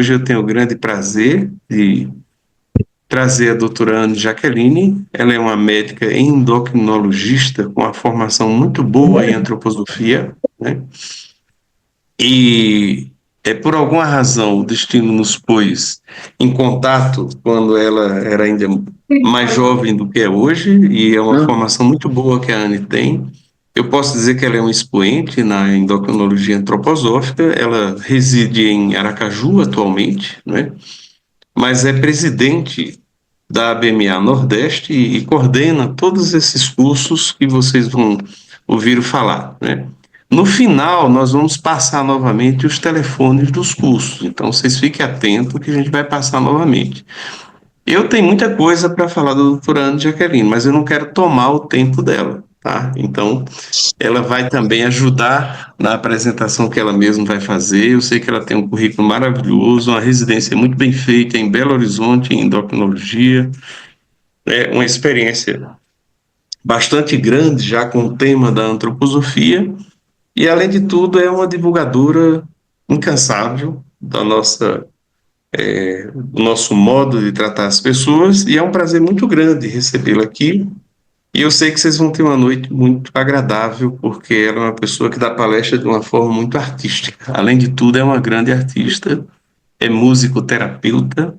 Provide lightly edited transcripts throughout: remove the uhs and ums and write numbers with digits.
hoje eu tenho o grande prazer de trazer a doutora Anne Jaqueline. Ela é uma médica endocrinologista com uma formação muito boa em antroposofia, né? E por alguma razão o destino nos pôs em contato quando ela era ainda mais jovem do que é hoje, e é uma formação muito boa que a Anne tem. Eu posso dizer que ela é um expoente na endocrinologia antroposófica. Ela reside em Aracaju atualmente, né? Mas é presidente da ABMA Nordeste e coordena todos esses cursos que vocês vão ouvir falar, né? No final, nós vamos passar novamente os telefones dos cursos, então vocês fiquem atentos que a gente vai passar novamente. Eu tenho muita coisa para falar da doutora Ana Jaqueline, mas eu não quero tomar o tempo dela, tá? Então, ela vai também ajudar na apresentação que ela mesma vai fazer. Eu sei que ela tem um currículo maravilhoso, uma residência muito bem feita em Belo Horizonte, em endocrinologia. É uma experiência bastante grande já com o tema da antroposofia. E, além de tudo, é uma divulgadora incansável do nosso modo de tratar as pessoas, e é um prazer muito grande recebê-la aqui. E eu sei que vocês vão ter uma noite muito agradável, porque ela é uma pessoa que dá palestra de uma forma muito artística. Além de tudo, é uma grande artista, é musicoterapeuta,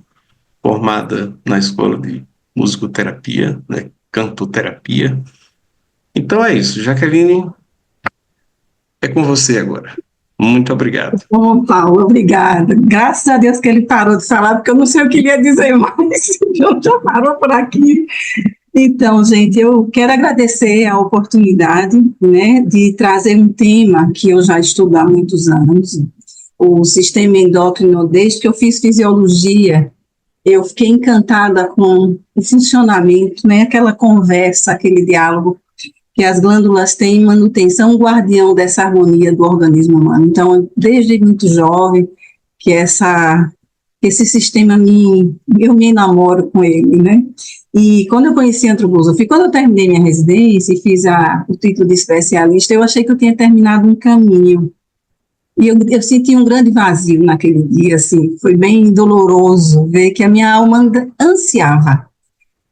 formada na escola de musicoterapia, né, cantoterapia. Então é isso, Jaqueline, é com você agora. Muito obrigado. Bom, Paulo, obrigada. Graças a Deus que ele parou de falar, porque eu não sei o que ele ia dizer mais. Já parou por aqui. Então, gente, eu quero agradecer a oportunidade, né, de trazer um tema que eu já estudo há muitos anos, o sistema endócrino. Desde que eu fiz fisiologia, eu fiquei encantada com o funcionamento, né, aquela conversa, aquele diálogo que as glândulas têm em manutenção, guardião dessa harmonia do organismo humano. Então, desde muito jovem, que esse sistema eu me enamoro com ele, né? E quando eu conheci a antroposofia, quando eu terminei minha residência e fiz o título de especialista, eu achei que eu tinha terminado um caminho. E eu senti um grande vazio naquele dia, assim, foi bem doloroso ver que a minha alma ansiava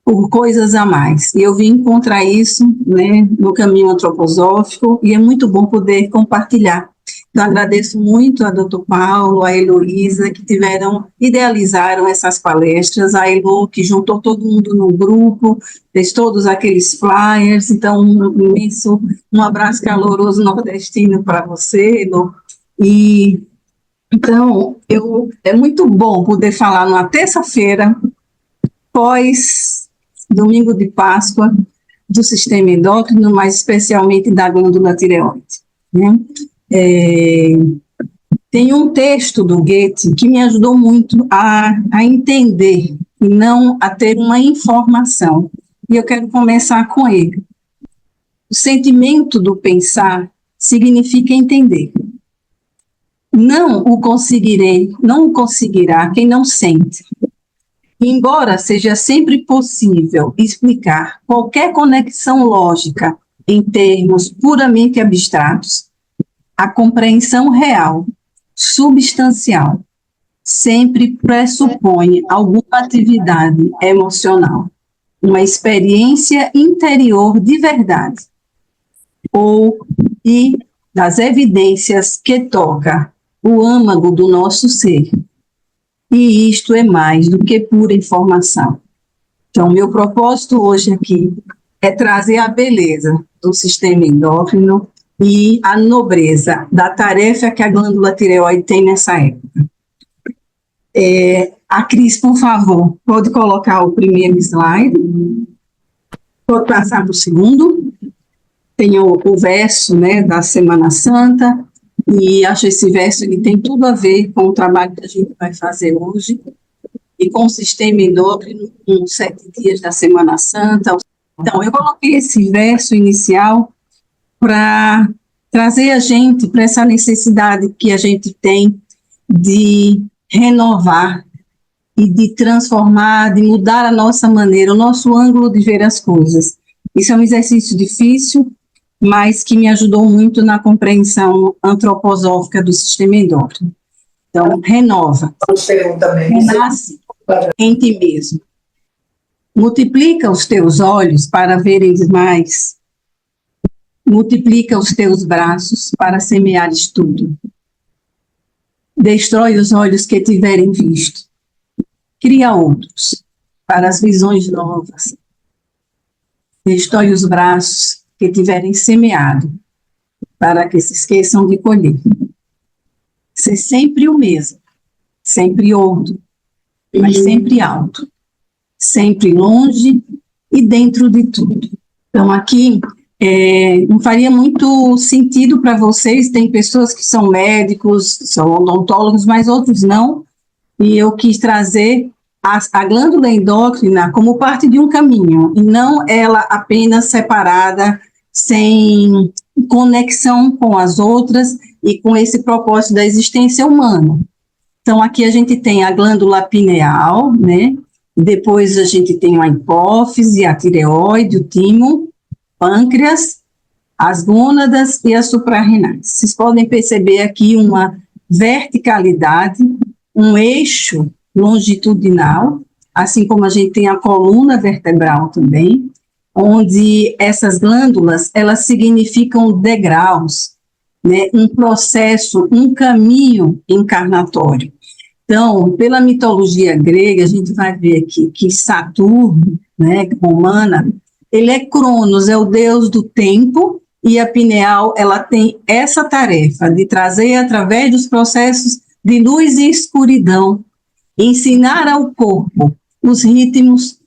por coisas a mais. E eu vim encontrar isso, né, no caminho antroposófico, e é muito bom poder compartilhar. Então, agradeço muito a doutor Paulo, a Heloísa, que idealizaram essas palestras, a Elo, que juntou todo mundo no grupo, fez todos aqueles flyers. Então, um abraço caloroso nordestino para você, Elo. E, então, é muito bom poder falar numa terça-feira, pós domingo de Páscoa, do sistema endócrino, mas especialmente da glândula tireoide, né? Tem um texto do Goethe que me ajudou muito a entender e não a ter uma informação, e eu quero começar com ele. O sentimento do pensar significa entender. Não o conseguirá quem não sente. Embora seja sempre possível explicar qualquer conexão lógica em termos puramente abstratos, a compreensão real, substancial, sempre pressupõe alguma atividade emocional, uma experiência interior de verdade, e das evidências que toca o âmago do nosso ser. E isto é mais do que pura informação. Então, meu propósito hoje aqui é trazer a beleza do sistema endócrino e a nobreza da tarefa que a glândula tireoide tem nessa época. A Cris, por favor, pode colocar o primeiro slide. Pode passar para o segundo. Tem o verso, né, da Semana Santa, e acho esse verso, ele tem tudo a ver com o trabalho que a gente vai fazer hoje, e com o sistema endócrino, com 7 dias da Semana Santa. Então, eu coloquei esse verso inicial para trazer a gente para essa necessidade que a gente tem de renovar e de transformar, de mudar a nossa maneira, o nosso ângulo de ver as coisas. Isso é um exercício difícil, mas que me ajudou muito na compreensão antroposófica do sistema endócrino. Então, renova, renasce em ti mesmo. Multiplica os teus olhos para veres mais. Multiplica os teus braços para semeares tudo. Destrói os olhos que tiverem visto. Cria outros para as visões novas. Destrói os braços que tiverem semeado para que se esqueçam de colher. Ser sempre o mesmo, sempre outro, mas sempre alto, sempre longe e dentro de tudo. Então, aqui, não faria muito sentido para vocês, tem pessoas que são médicos, são odontólogos, mas outros não, e eu quis trazer a glândula endócrina como parte de um caminho, e não ela apenas separada, sem conexão com as outras e com esse propósito da existência humana. Então, aqui a gente tem a glândula pineal, né? Depois a gente tem a hipófise, a tireoide, o timo, pâncreas, as gônadas e as suprarrenais. Vocês podem perceber aqui uma verticalidade, um eixo longitudinal, assim como a gente tem a coluna vertebral também, onde essas glândulas, elas significam degraus, né, um processo, um caminho encarnatório. Então, pela mitologia grega, a gente vai ver aqui que Saturno, né, romana, ele é Cronos, é o deus do tempo, e a pineal, ela tem essa tarefa de trazer, através dos processos de luz e escuridão, ensinar ao corpo os ritmos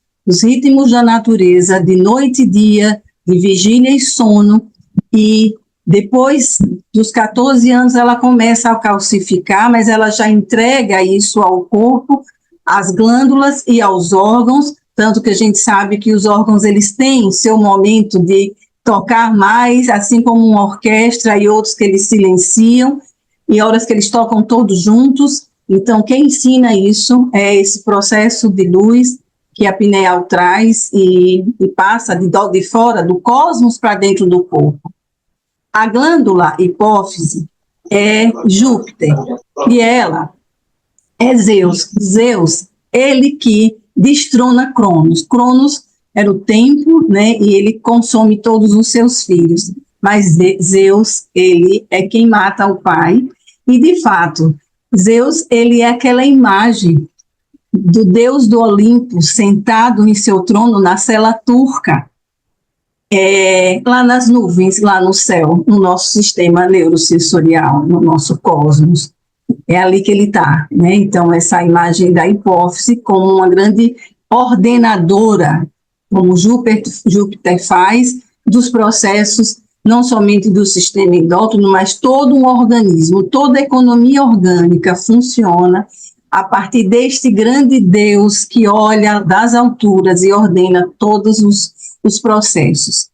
da natureza, de noite e dia, de vigília e sono, e depois dos 14 anos ela começa a calcificar, mas ela já entrega isso ao corpo, às glândulas e aos órgãos, tanto que a gente sabe que os órgãos eles têm seu momento de tocar mais, assim como uma orquestra e outros que eles silenciam, e horas que eles tocam todos juntos. Então, quem ensina isso é esse processo de luz que a pineal traz e passa de fora do cosmos para dentro do corpo. A glândula hipófise é Júpiter, e ela é Zeus. Zeus, ele que destrona Cronos. Cronos era o tempo, né, e ele consome todos os seus filhos. Mas Zeus, ele é quem mata o pai, e de fato, Zeus, ele é aquela imagem do deus do Olimpo sentado em seu trono na cela turca, lá nas nuvens, lá no céu, no nosso sistema neurosensorial, no nosso cosmos. É ali que ele está, né? Então, essa imagem da hipófise como uma grande ordenadora, como Júpiter faz, dos processos, não somente do sistema endócrino, mas todo um organismo, toda a economia orgânica funciona a partir deste grande Deus que olha das alturas e ordena todos os processos.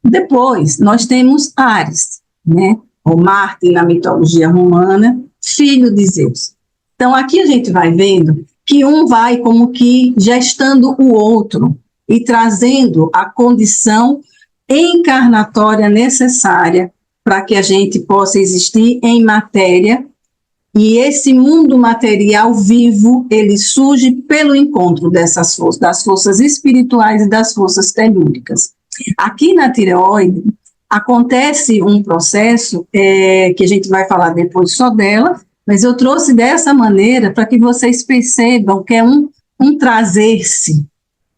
Depois, nós temos Ares, né? O Marte na mitologia romana, filho de Zeus. Então, aqui a gente vai vendo que um vai como que gestando o outro e trazendo a condição encarnatória necessária para que a gente possa existir em matéria. E esse mundo material vivo, ele surge pelo encontro dessas forças, das forças espirituais e das forças telúricas. Aqui na tireoide, acontece um processo que a gente vai falar depois só dela, mas eu trouxe dessa maneira para que vocês percebam que é um trazer-se,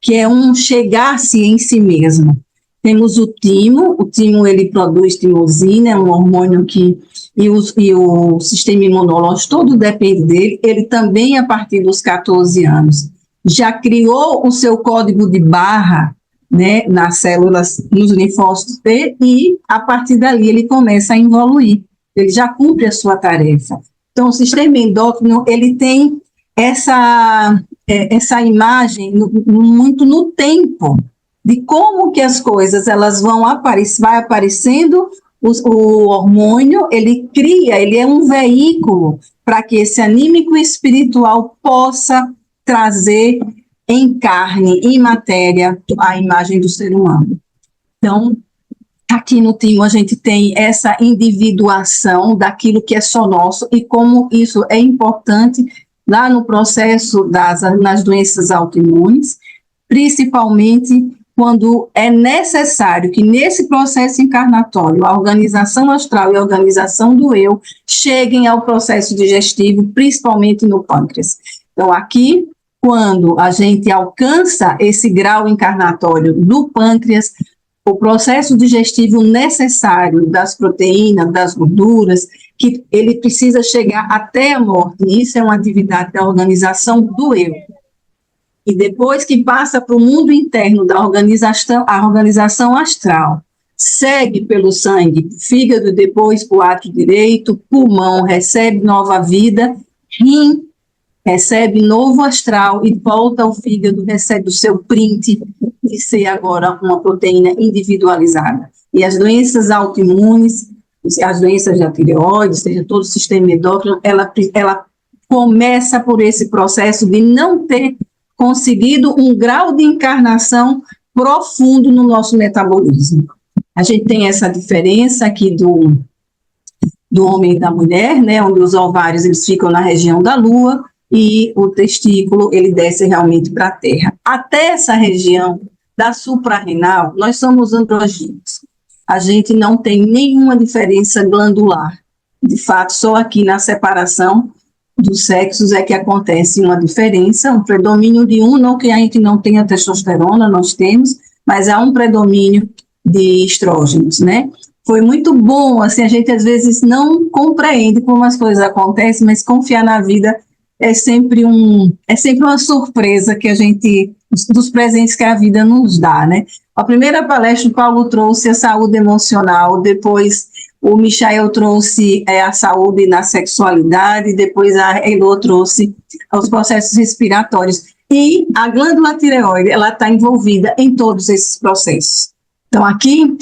que é um chegar-se em si mesmo. Temos o timo ele produz timosina, é um hormônio que, e o sistema imunológico todo depende dele, ele também a partir dos 14 anos já criou o seu código de barra, né, nas células, nos linfócitos dele, e a partir dali ele começa a evoluir, ele já cumpre a sua tarefa. Então o sistema endócrino, ele tem essa imagem muito no tempo, de como que as coisas elas vai aparecendo, o hormônio, ele é um veículo para que esse anímico espiritual possa trazer em carne, em matéria, a imagem do ser humano. Então, aqui no Timo a gente tem essa individuação daquilo que é só nosso e como isso é importante lá no processo nas doenças autoimunes, principalmente quando é necessário que nesse processo encarnatório a organização astral e a organização do eu cheguem ao processo digestivo, principalmente no pâncreas. Então, aqui, quando a gente alcança esse grau encarnatório do pâncreas, o processo digestivo necessário das proteínas, das gorduras, que ele precisa chegar até a morte, isso é uma atividade da organização do eu. E depois que passa para o mundo interno da organização, a organização astral, segue pelo sangue, fígado, depois para o átrio direito, pulmão recebe nova vida, rim recebe novo astral e volta ao fígado, recebe o seu print de ser agora uma proteína individualizada. E as doenças autoimunes, as doenças da tireoide, seja todo o sistema endócrino, ela começa por esse processo de não ter conseguido um grau de encarnação profundo no nosso metabolismo. A gente tem essa diferença aqui do homem e da mulher, né, onde os ovários eles ficam na região da lua e o testículo ele desce realmente para a terra. Até essa região da suprarrenal, nós somos androgínicos. A gente não tem nenhuma diferença glandular. De fato, só aqui na separação dos sexos é que acontece uma diferença, um predomínio de um, não que a gente não tenha testosterona, nós temos, mas há um predomínio de estrógenos, né? Foi muito bom, assim, a gente às vezes não compreende como as coisas acontecem, mas confiar na vida é sempre uma surpresa que a gente, dos presentes que a vida nos dá, né? A primeira palestra o Paulo trouxe a saúde emocional, depois o Michael trouxe a saúde na sexualidade, depois a Elô trouxe os processos respiratórios. E a glândula tireoide, ela está envolvida em todos esses processos. Então, aqui,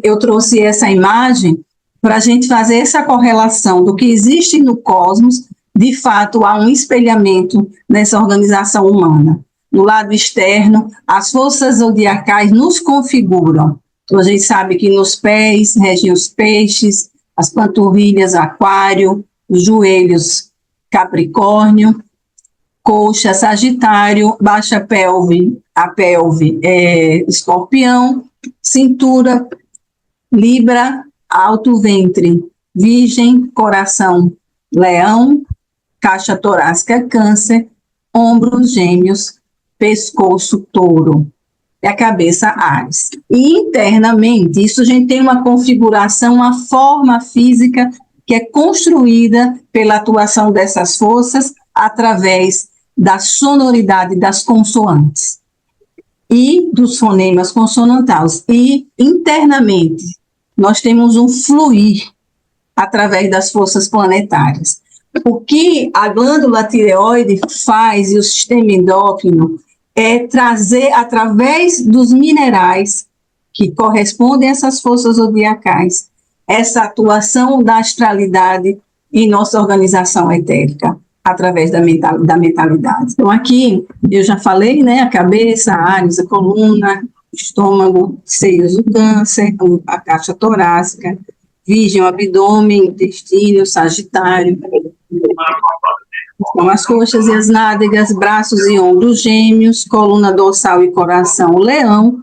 eu trouxe essa imagem para a gente fazer essa correlação do que existe no cosmos. De fato, há um espelhamento nessa organização humana. No lado externo, as forças zodiacais nos configuram. Então, a gente sabe que nos pés regem os peixes, as panturrilhas, aquário, os joelhos, capricórnio, coxa, sagitário, baixa pelve, a pelve é escorpião, cintura, libra, alto ventre, virgem, coração, leão, caixa torácica, câncer, ombros, gêmeos, pescoço, touro. É a cabeça, Áries. E internamente, isso a gente tem uma configuração, uma forma física que é construída pela atuação dessas forças através da sonoridade das consoantes e dos fonemas consonantais. E internamente, nós temos um fluir através das forças planetárias. O que a glândula tireoide faz e o sistema endócrino é trazer, através dos minerais que correspondem a essas forças zodiacais, essa atuação da astralidade em nossa organização etérica, através da mentalidade. Então, aqui, eu já falei, né, a cabeça, a Áries, a coluna, o estômago, seios do câncer, a caixa torácica, virgem, o abdômen, intestino, sagitário. Então, as coxas e as nádegas, braços e ombros gêmeos, coluna dorsal e coração, leão,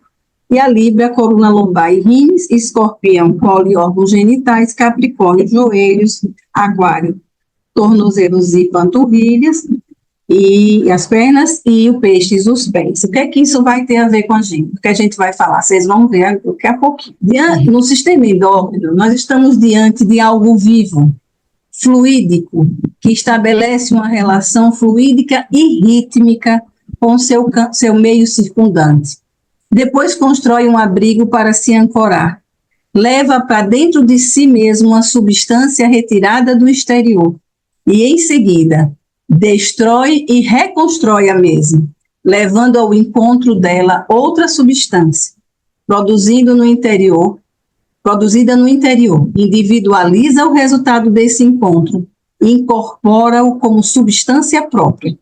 e a Libra, coluna lombar e rins, escorpião, colo e órgãos genitais, capricórnio, joelhos, aquário, tornozelos e panturrilhas, e as pernas, e o peixes, os pés. O que é que isso vai ter a ver com a gente? O que a gente vai falar? Vocês vão ver daqui a pouquinho. No sistema endócrino, nós estamos diante de algo vivo, fluídico, que estabelece uma relação fluídica e rítmica com seu meio circundante. Depois constrói um abrigo para se ancorar. Leva para dentro de si mesmo uma substância retirada do exterior. E, em seguida, destrói e reconstrói a mesma, levando ao encontro dela outra substância, produzida no interior, individualiza o resultado desse encontro e incorpora-o como substância própria.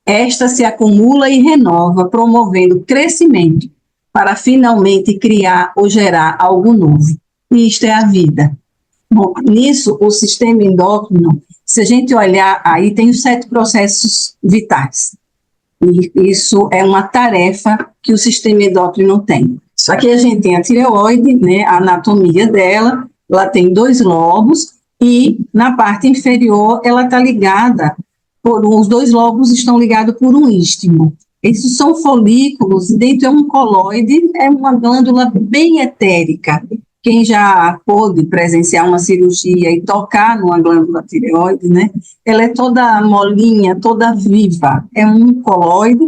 Esta se acumula e renova, promovendo crescimento, para finalmente criar ou gerar algo novo. E isto é a vida. Bom, nisso, o sistema endócrino, se a gente olhar, aí tem os 7 processos vitais. E isso é uma tarefa que o sistema endócrino tem. Só que a gente tem a tireoide, né, a anatomia dela, ela tem 2 lobos, e na parte inferior ela está ligada, os 2 lobos estão ligados por um istmo. Esses são folículos, dentro é um coloide, é uma glândula bem etérica. Quem já pôde presenciar uma cirurgia e tocar numa glândula tireoide, né? Ela é toda molinha, toda viva. É um coloide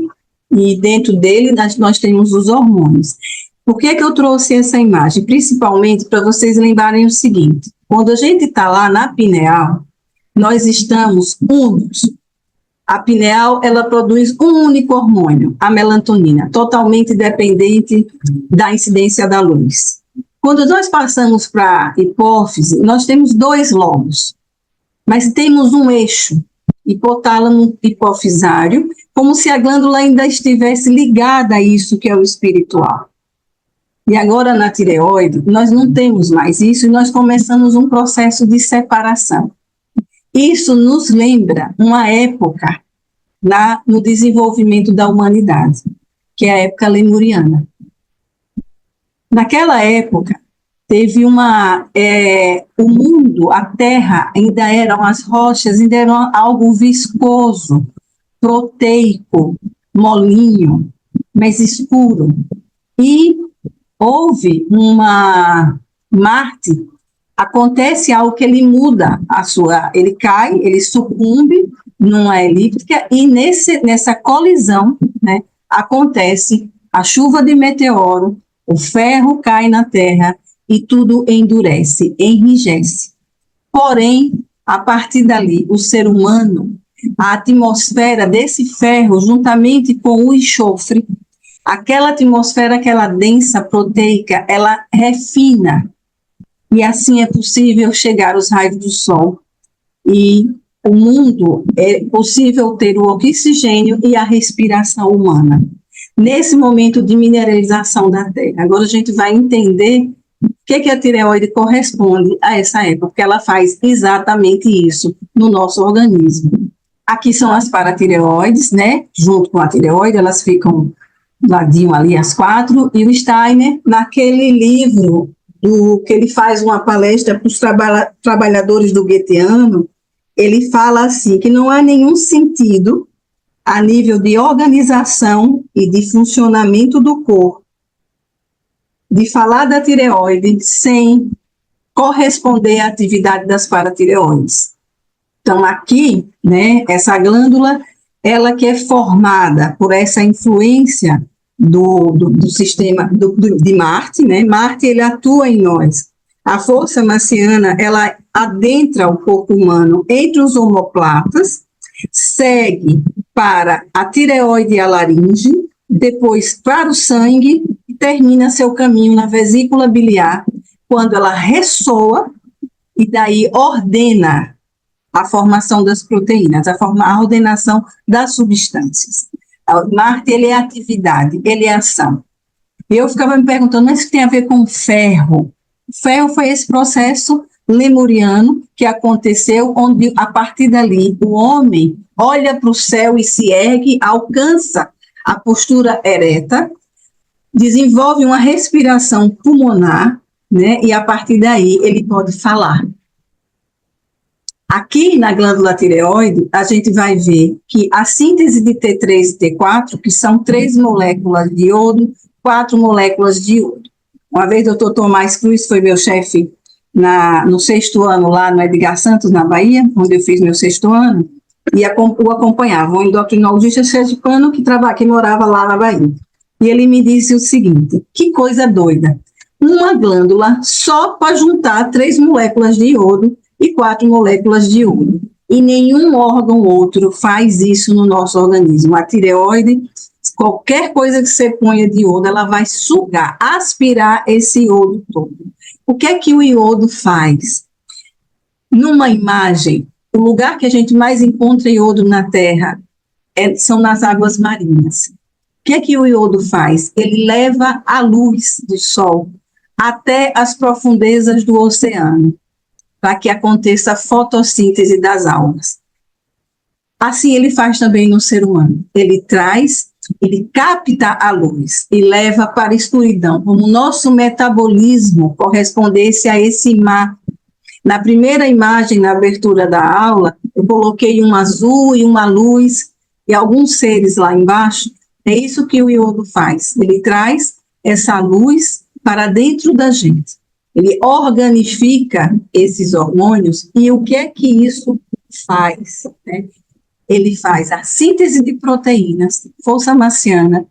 e dentro dele nós temos os hormônios. Por que eu trouxe essa imagem? Principalmente para vocês lembrarem o seguinte: quando a gente está lá na pineal, nós estamos únicos. A pineal, ela produz um único hormônio, a melatonina, totalmente dependente da incidência da luz. Quando nós passamos para a hipófise, nós temos 2 lobos, mas temos um eixo, hipotálamo hipofisário, como se a glândula ainda estivesse ligada a isso que é o espiritual. E agora na tireoide, nós não temos mais isso e nós começamos um processo de separação. Isso nos lembra uma época no desenvolvimento da humanidade, que é a época lemuriana. Naquela época, teve o mundo, a terra, ainda eram as rochas, ainda eram algo viscoso, proteico, molinho, mas escuro. E houve Marte, acontece algo que ele muda ele cai, ele sucumbe numa elíptica e nessa colisão, né, acontece a chuva de meteoro, o ferro cai na terra e tudo endurece, enrijece. Porém, a partir dali, o ser humano, a atmosfera desse ferro, juntamente com o enxofre, aquela atmosfera, aquela densa proteica, ela refina. E assim é possível chegar aos raios do sol. E o mundo, é possível ter o oxigênio e a respiração humana. Nesse momento de mineralização da Terra. Agora a gente vai entender o que a tireoide corresponde a essa época, porque ela faz exatamente isso no nosso organismo. Aqui são as paratireoides, né? Junto com a tireoide, elas ficam ladinho ali, as 4, e o Steiner, naquele livro que ele faz uma palestra para os trabalhadores do Goetheano, ele fala assim, que não há nenhum sentido a nível de organização e de funcionamento do corpo de falar da tireoide sem corresponder à atividade das paratireoides. Então, aqui, né, essa glândula, ela que é formada por essa influência do sistema de Marte, né? Marte, ele atua em nós. A força marciana, ela adentra o corpo humano entre os omoplatas, segue para a tireoide e a laringe, depois para o sangue e termina seu caminho na vesícula biliar, quando ela ressoa e daí ordena a formação das proteínas, a ordenação das substâncias. Marte, ele é atividade, ele é ação. Eu ficava me perguntando, mas isso tem a ver com ferro? Ferro foi esse processo lemuriano que aconteceu, onde a partir dali o homem olha para o céu e se ergue, alcança a postura ereta, desenvolve uma respiração pulmonar, né, e a partir daí ele pode falar. Aqui na glândula tireoide, a gente vai ver que a síntese de T3 e T4, que são 3 moléculas de iodo, 4 moléculas de iodo. Uma vez o Dr. Tomás Cruz foi meu chefe no 6º ano lá no Edgar Santos, na Bahia, onde eu fiz meu 6º ano, e o acompanhava, um endocrinologista sergipano que morava lá na Bahia. E ele me disse o seguinte, que coisa doida, uma glândula só para juntar 3 moléculas de iodo e 4 moléculas de iodo. E nenhum órgão outro faz isso no nosso organismo. A tireoide, qualquer coisa que você ponha de iodo, ela vai sugar, aspirar esse iodo todo. O que é que o iodo faz? Numa imagem, o lugar que a gente mais encontra iodo na Terra são nas águas marinhas. que é que o iodo faz? Ele leva a luz do sol até as profundezas do oceano, para que aconteça a fotossíntese das algas. Assim ele faz também no ser humano. Ele capta a luz e leva para a escuridão, como o nosso metabolismo correspondesse a esse mar. Na primeira imagem, na abertura da aula, eu coloquei um azul e uma luz e alguns seres lá embaixo. É isso que o iodo faz. Ele traz essa luz para dentro da gente. Ele organifica esses hormônios e o que é que isso faz, né? Ele faz a síntese de proteínas, força marciana,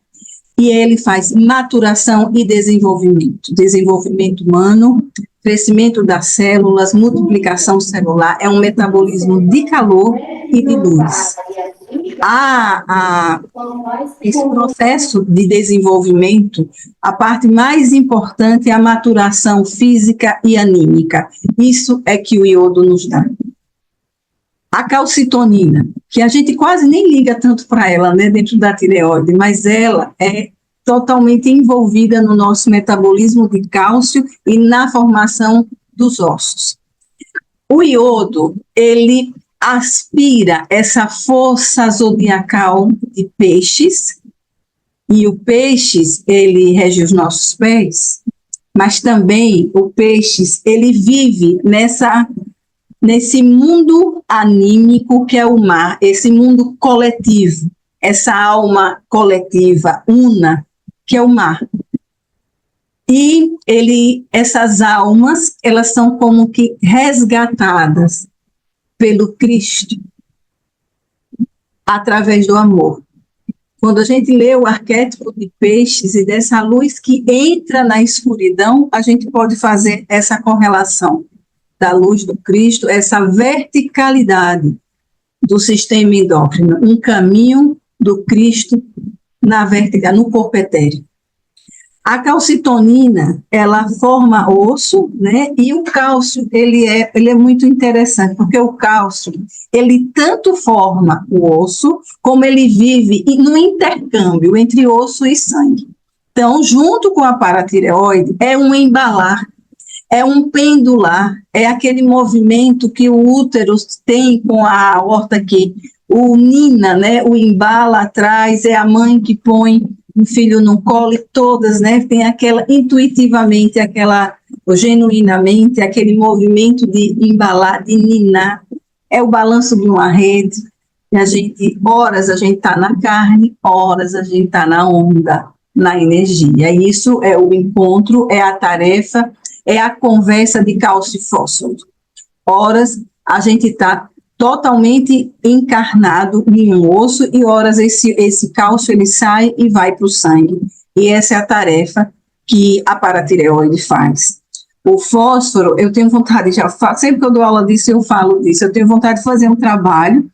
e ele faz maturação e desenvolvimento humano, crescimento das células, multiplicação celular, é um metabolismo de calor e de luz. Esse processo de desenvolvimento, a parte mais importante é a maturação física e anímica. Isso é que o iodo nos dá. A calcitonina, que a gente quase nem liga tanto para ela, né, dentro da tireoide, mas ela é totalmente envolvida no nosso metabolismo de cálcio e na formação dos ossos. O iodo, ele aspira essa força zodiacal de peixes, e o peixes, ele rege os nossos pés, mas também o peixes, ele vive nesse mundo anímico que é o mar, esse mundo coletivo, essa alma coletiva, una, que é o mar. E essas almas, elas são como que resgatadas pelo Cristo, através do amor. Quando a gente lê o arquétipo de peixes e dessa luz que entra na escuridão, a gente pode fazer essa correlação da luz do Cristo, essa verticalidade do sistema endócrino, um caminho do Cristo no corpo etéreo. A calcitonina, ela forma osso, né? E o cálcio, ele é muito interessante, porque o cálcio, ele tanto forma o osso, como ele vive no intercâmbio entre osso e sangue. Então, junto com a paratireoide, é um embalar, é um pendular, é aquele movimento que o útero tem com a aorta que o nina, né? O embala atrás, é a mãe que põe um filho no colo, e todas, né, tem intuitivamente, ou genuinamente, aquele movimento de embalar, de ninar, é o balanço de uma rede, e horas a gente está na carne, horas a gente está na onda, na energia, e isso é o encontro, é a tarefa, é a conversa de cálcio e fósforo. Horas a gente está totalmente encarnado em um osso, e horas esse cálcio ele sai e vai para o sangue. E essa é a tarefa que a paratireoide faz. O fósforo, eu tenho vontade, sempre que eu dou aula disso, eu falo disso, eu tenho vontade de fazer um trabalho.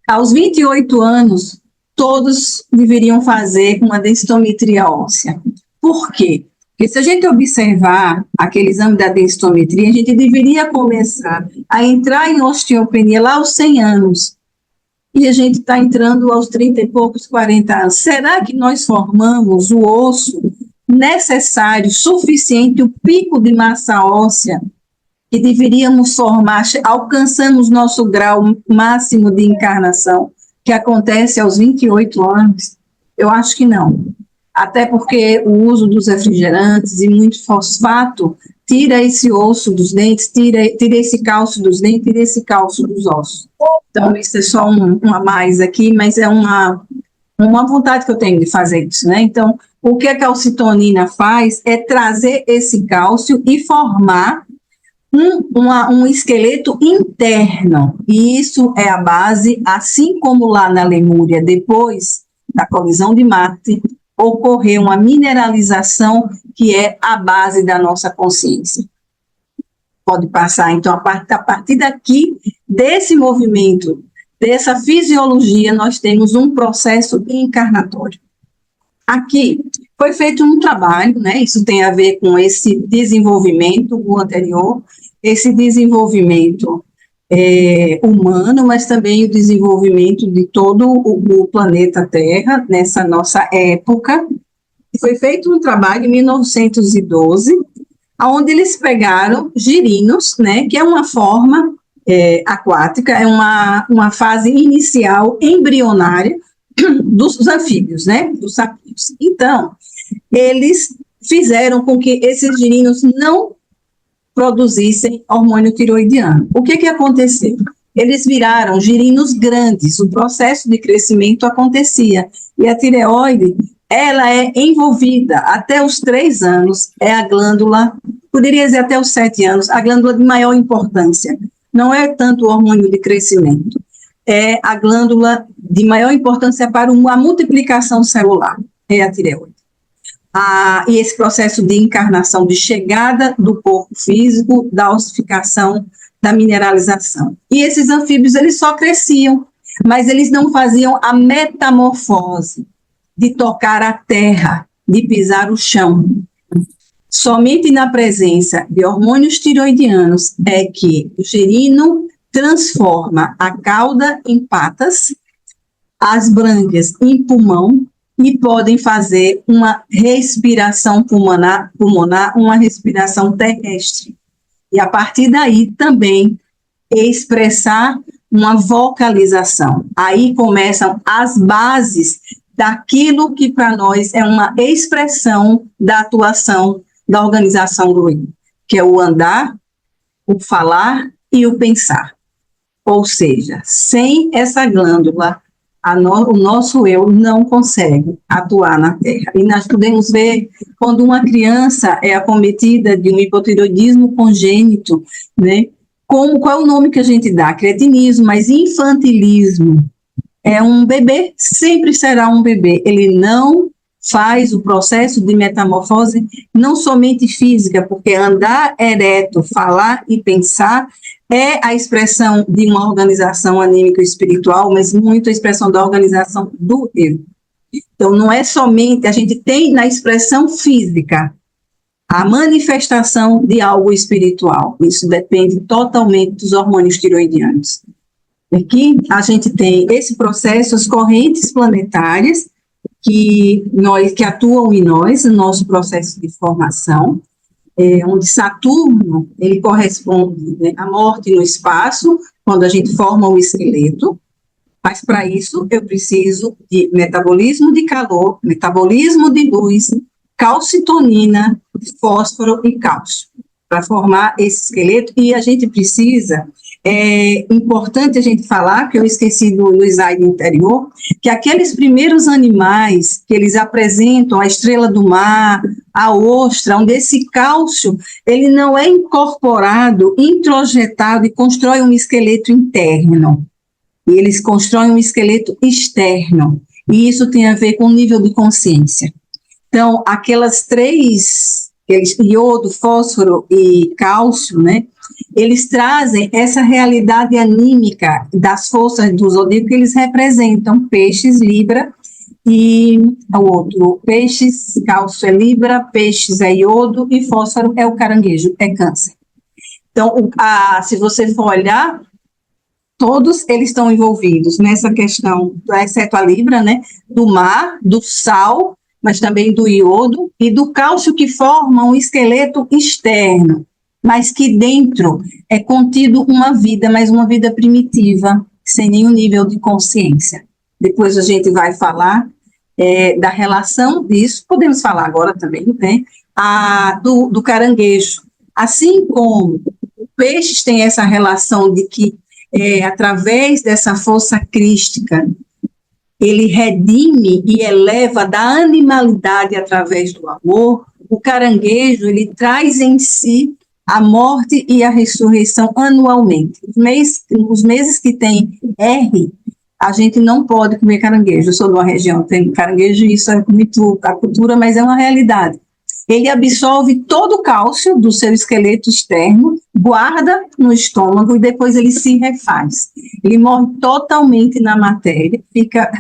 Aos 28 anos, todos deveriam fazer uma densitometria óssea. Por quê? Porque se a gente observar aquele exame da densitometria, a gente deveria começar a entrar em osteopenia lá aos 100 anos. E a gente está entrando aos 30 e poucos, 40 anos. Será que nós formamos o osso necessário, suficiente, o pico de massa óssea que deveríamos formar, alcançamos nosso grau máximo de encarnação, que acontece aos 28 anos? Eu acho que não. Até porque o uso dos refrigerantes e muito fosfato tira esse osso dos dentes, tira esse cálcio dos dentes, tira esse cálcio dos ossos. Então, isso é só um a mais aqui, mas é uma vontade que eu tenho de fazer isso, né? Então, o que a calcitonina faz é trazer esse cálcio e formar um esqueleto interno. E isso é a base, assim como lá na Lemúria, depois da colisão de Marte, ocorreu uma mineralização que é a base da nossa consciência. Pode passar, então, a partir daqui, desse movimento, dessa fisiologia, nós temos um processo encarnatório. Aqui foi feito um trabalho, né? Isso tem a ver com esse desenvolvimento, o anterior, esse desenvolvimento humano, mas também o desenvolvimento de todo o planeta Terra nessa nossa época. Foi feito um trabalho em 1912, onde eles pegaram girinos, né, que é uma forma aquática, é uma fase inicial embrionária dos anfíbios, né, dos sapios. Então, eles fizeram com que esses girinos não produzissem hormônio tiroidiano. O que aconteceu? Eles viraram girinos grandes, o processo de crescimento acontecia, e a tireoide, ela é envolvida até os 3 anos, é a glândula, poderia dizer até os 7 anos, a glândula de maior importância. Não é tanto o hormônio de crescimento, é a glândula de maior importância para a multiplicação celular, é a tireoide. E esse processo de encarnação, de chegada do corpo físico, da ossificação, da mineralização. E esses anfíbios, eles só cresciam, mas eles não faziam a metamorfose de tocar a terra, de pisar o chão. Somente na presença de hormônios tiroidianos é que o girino transforma a cauda em patas, as brânquias em pulmão, e podem fazer uma respiração pulmonar, uma respiração terrestre. E a partir daí também expressar uma vocalização. Aí começam as bases daquilo que para nós é uma expressão da atuação da organização do eu, que é o andar, o falar e o pensar. Ou seja, sem essa glândula, o nosso eu não consegue atuar na Terra. E nós podemos ver quando uma criança é acometida de um hipotireoidismo congênito, né? Qual é o nome que a gente dá? Cretinismo, mas infantilismo. É um bebê, sempre será um bebê. Ele não faz o processo de metamorfose, não somente física, porque andar ereto, falar e pensar é a expressão de uma organização anímica espiritual, mas muito a expressão da organização do eu. Então, não é somente, a gente tem na expressão física a manifestação de algo espiritual. Isso depende totalmente dos hormônios tiroidianos. Aqui a gente tem esse processo, as correntes planetárias que atuam em nós, no nosso processo de formação, onde Saturno, ele corresponde, né, à morte no espaço, quando a gente forma o esqueleto, mas para isso eu preciso de metabolismo de calor, metabolismo de luz, calcitonina, fósforo e cálcio, para formar esse esqueleto, e a gente precisa, é importante a gente falar, que eu esqueci no slide anterior, que aqueles primeiros animais que eles apresentam, a estrela do mar, a ostra, onde esse cálcio, ele não é incorporado, introjetado e constrói um esqueleto interno, e eles constroem um esqueleto externo, e isso tem a ver com o nível de consciência. Então, aquelas 3, iodo, fósforo e cálcio, né, eles trazem essa realidade anímica das forças do zodíaco que eles representam, peixes, Libra, e o outro, peixes, cálcio é Libra, peixes é iodo e fósforo é o caranguejo, é câncer. Então, se você for olhar, todos eles estão envolvidos nessa questão, exceto a Libra, né, do mar, do sal, mas também do iodo e do cálcio, que forma um esqueleto externo, mas que dentro é contido uma vida, mas uma vida primitiva, sem nenhum nível de consciência. Depois a gente vai falar da relação disso, podemos falar agora também, né, do caranguejo. Assim como o peixe tem essa relação de que, através dessa força crística, ele redime e eleva da animalidade através do amor, o caranguejo, ele traz em si a morte e a ressurreição anualmente. Os meses que tem R, a gente não pode comer caranguejo. Eu sou de uma região que tem caranguejo, e isso é muito a cultura, mas é uma realidade. Ele absorve todo o cálcio do seu esqueleto externo, guarda no estômago e depois ele se refaz. Ele morre totalmente na matéria, fica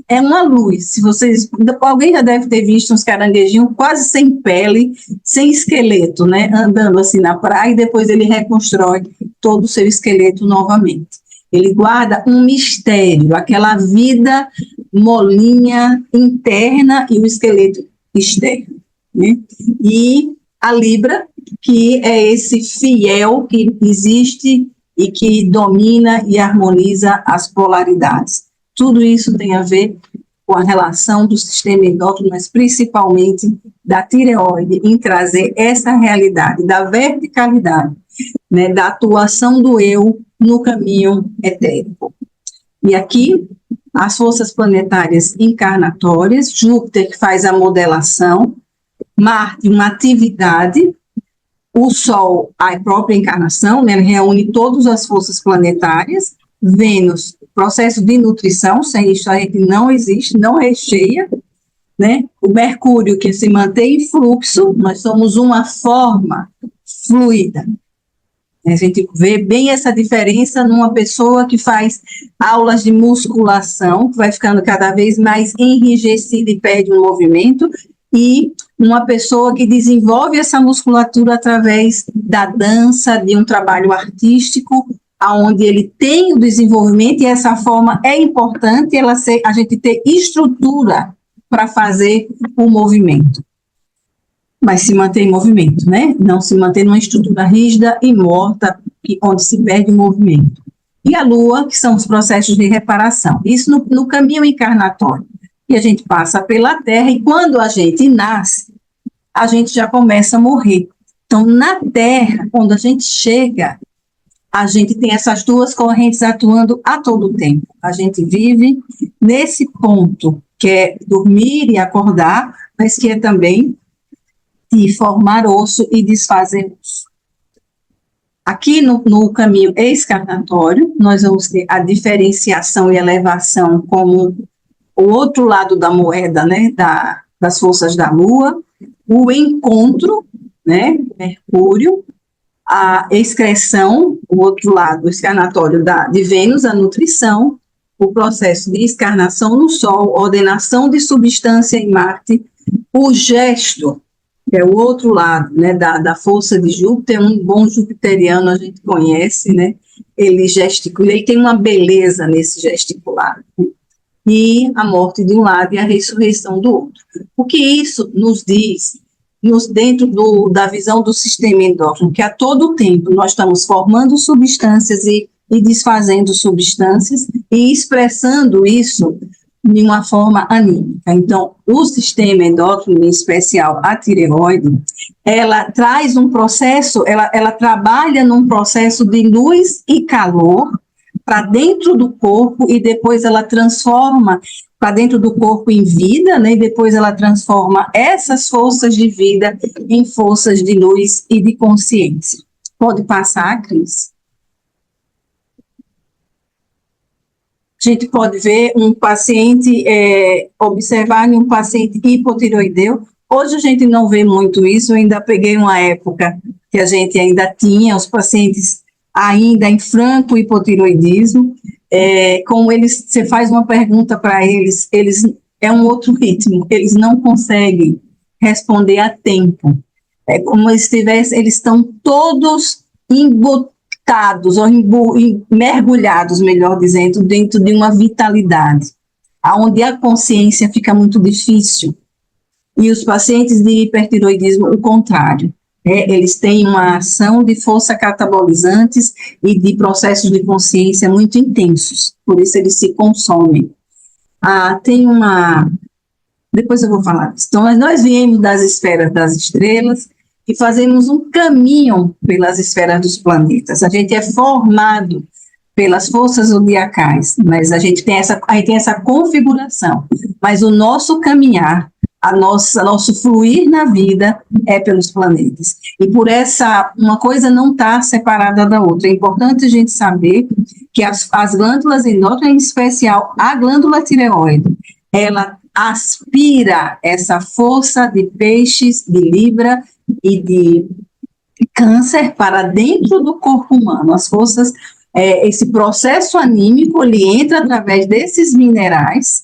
É uma luz. Se vocês, alguém já deve ter visto uns caranguejinhos quase sem pele, sem esqueleto, né? Andando assim na praia e depois ele reconstrói todo o seu esqueleto novamente. Ele guarda um mistério, aquela vida molinha interna e o esqueleto externo, né? E a Libra, que é esse fiel que existe e que domina e harmoniza as polaridades. Tudo isso tem a ver com a relação do sistema endócrino, mas principalmente da tireoide, em trazer essa realidade da verticalidade, né, da atuação do eu no caminho etérico. E aqui, as forças planetárias encarnatórias, Júpiter, que faz a modelação, Marte, uma atividade, o Sol, a própria encarnação, né, ele reúne todas as forças planetárias, Vênus, processo de nutrição, sem isso a gente não existe, não recheia, né? O Mercúrio, que se mantém em fluxo, nós somos uma forma fluida. A gente vê bem essa diferença numa pessoa que faz aulas de musculação, que vai ficando cada vez mais enrijecida e perde o movimento, e uma pessoa que desenvolve essa musculatura através da dança, de um trabalho artístico, onde ele tem o desenvolvimento, e essa forma é importante a gente ter estrutura para fazer o movimento. Mas se manter em movimento, né? Não se manter numa estrutura rígida e morta, onde se perde o movimento. E a Lua, que são os processos de reparação. Isso no caminho encarnatório. E a gente passa pela Terra, e quando a gente nasce, a gente já começa a morrer. Então, na Terra, quando a gente chega, a gente tem essas duas correntes atuando a todo tempo. A gente vive nesse ponto, que é dormir e acordar, mas que é também de formar osso e desfazer osso. Aqui no caminho excarnatório, nós vamos ter a diferenciação e elevação como o outro lado da moeda, né, das forças da Lua, o encontro, né, Mercúrio, a excreção, o outro lado, o excarnatório de Vênus, a nutrição, o processo de excarnação no Sol, ordenação de substância em Marte, o gesto, que é o outro lado, né, da força de Júpiter, um bom jupiteriano a gente conhece, né, ele gesticula, ele tem uma beleza nesse gesticular, e a morte de um lado e a ressurreição do outro. O que isso nos diz, dentro da visão do sistema endócrino, que a todo tempo nós estamos formando substâncias e desfazendo substâncias e expressando isso de uma forma anímica. Então, o sistema endócrino, em especial a tireoide, ela traz um processo, ela trabalha num processo de luz e calor para dentro do corpo, e depois ela transforma para dentro do corpo em vida, né? E depois ela transforma essas forças de vida em forças de luz e de consciência. Pode passar, Cris? A gente pode ver um paciente, observar em um paciente hipotireoideu. Hoje a gente não vê muito isso, eu ainda peguei uma época que a gente ainda tinha os pacientes ainda em franco hipotireoidismo, como você faz uma pergunta para eles é um outro ritmo, eles não conseguem responder a tempo. É como eles estão todos embotados, ou mergulhados, melhor dizendo, dentro de uma vitalidade, onde a consciência fica muito difícil. E os pacientes de hipertireoidismo, o contrário. Eles têm uma ação de força catabolizantes e de processos de consciência muito intensos, por isso eles se consomem. Depois eu vou falar disso. Então, nós viemos das esferas das estrelas e fazemos um caminho pelas esferas dos planetas. A gente é formado pelas forças zodiacais, mas a gente tem essa configuração, mas o nosso caminhar, nosso fluir na vida é pelos planetas. E por uma coisa não está separada da outra. É importante a gente saber que as glândulas endócrinas, em especial a glândula tireoide, ela aspira essa força de peixes, de Libra e de Câncer para dentro do corpo humano. As forças, esse processo anímico, ele entra através desses minerais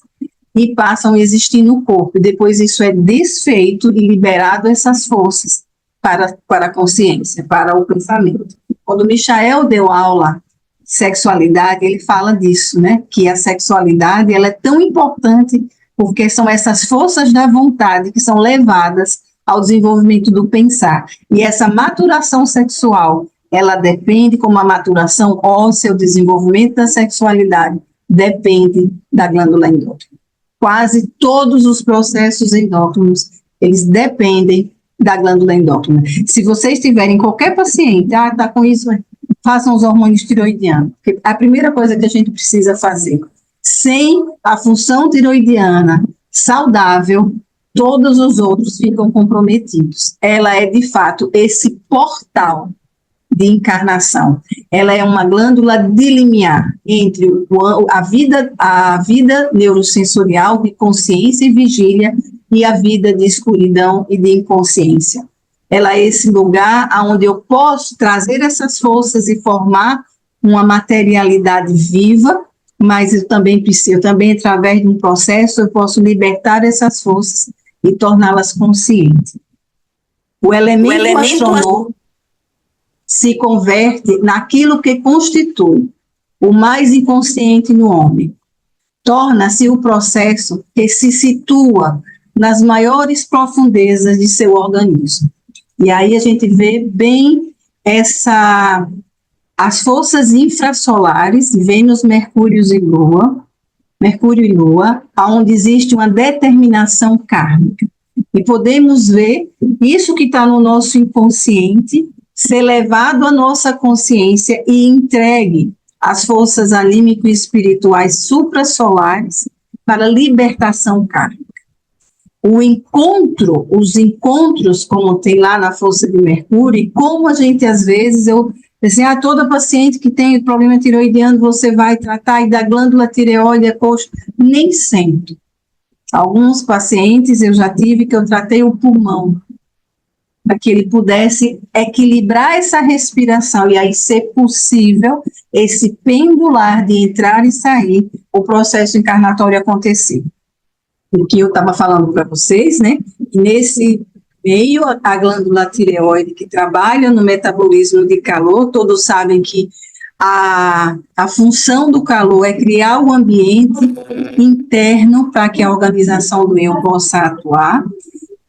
e passam a existir no corpo. E depois isso é desfeito e liberado essas forças para a consciência, para o pensamento. Quando Michael deu aula de sexualidade, ele fala disso, né? Que a sexualidade ela é tão importante porque são essas forças da vontade que são levadas ao desenvolvimento do pensar. E essa maturação sexual, ela depende, como a maturação óssea, o desenvolvimento da sexualidade, depende da glândula endócrina. Quase todos os processos endócrinos, eles dependem da glândula endócrina. Se vocês tiverem qualquer paciente, está com isso, façam os hormônios tiroidianos. Porque a primeira coisa que a gente precisa fazer, sem a função tiroidiana saudável, todos os outros ficam comprometidos. Ela é, de fato, esse portal de encarnação. Ela é uma glândula de limiar entre a vida neurosensorial de consciência e vigília e a vida de escuridão e de inconsciência. Ela é esse lugar onde eu posso trazer essas forças e formar uma materialidade viva, mas eu também, através de um processo, eu posso libertar essas forças e torná-las conscientes. O elemento astronômico se converte naquilo que constitui o mais inconsciente no homem. Torna-se o processo que se situa nas maiores profundezas de seu organismo. E aí a gente vê bem as forças infrasolares, Vênus, Mercúrio e Lua, onde existe uma determinação kármica. E podemos ver isso que está no nosso inconsciente ser levado à nossa consciência e entregue às forças anímico e espirituais suprassolares para libertação kármica. Os encontros, como tem lá na força de Mercúrio, e como a gente, às vezes, assim, toda paciente que tem problema tiroidiano, você vai tratar, e da glândula tireoide, coxa, nem sempre. Alguns pacientes eu já tive que eu tratei o pulmão, para que ele pudesse equilibrar essa respiração, e aí ser possível esse pendular de entrar e sair, o processo encarnatório acontecer. O que eu estava falando para vocês, né? E nesse meio, a glândula tireoide que trabalha no metabolismo de calor, todos sabem que a função do calor é criar o ambiente interno para que a organização do eu possa atuar.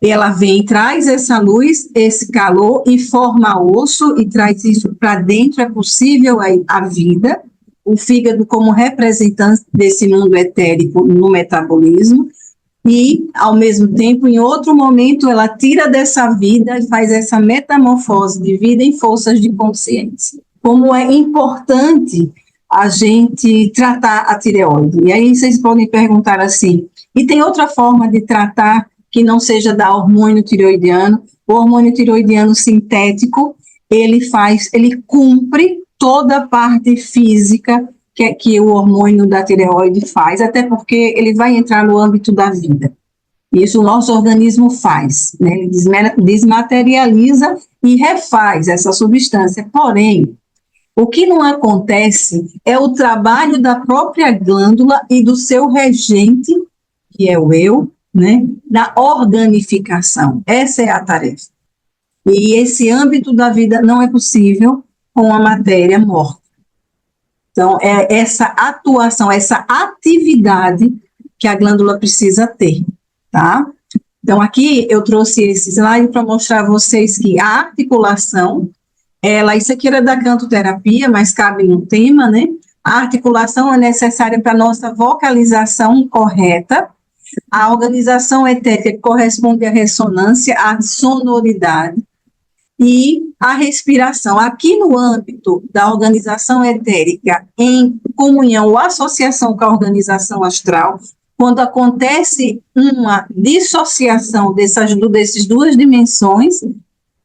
Ela vem, traz essa luz, esse calor e forma osso e traz isso para dentro, é possível a vida, o fígado como representante desse mundo etérico no metabolismo, e, ao mesmo tempo, em outro momento, ela tira dessa vida e faz essa metamorfose de vida em forças de consciência. Como é importante a gente tratar a tireoide. E aí vocês podem perguntar assim, e tem outra forma de tratar que não seja da hormônio tireoidiano? O hormônio tireoidiano sintético, ele cumpre toda a parte física que o hormônio da tireoide faz, até porque ele vai entrar no âmbito da vida. Isso o nosso organismo faz, né? Ele desmaterializa e refaz essa substância. Porém, o que não acontece é o trabalho da própria glândula e do seu regente, que é o eu, né? Da organificação. Essa é a tarefa. E esse âmbito da vida não é possível com a matéria morta. Então, é essa atuação, essa atividade que a glândula precisa ter, tá? Então, aqui eu trouxe esse slide para mostrar a vocês que a articulação, isso aqui era da cantoterapia, mas cabe no tema, né? A articulação é necessária para a nossa vocalização correta, a organização etérica corresponde à ressonância, à sonoridade, e a respiração. Aqui no âmbito da organização etérica, em comunhão ou associação com a organização astral, quando acontece uma dissociação dessas duas dimensões,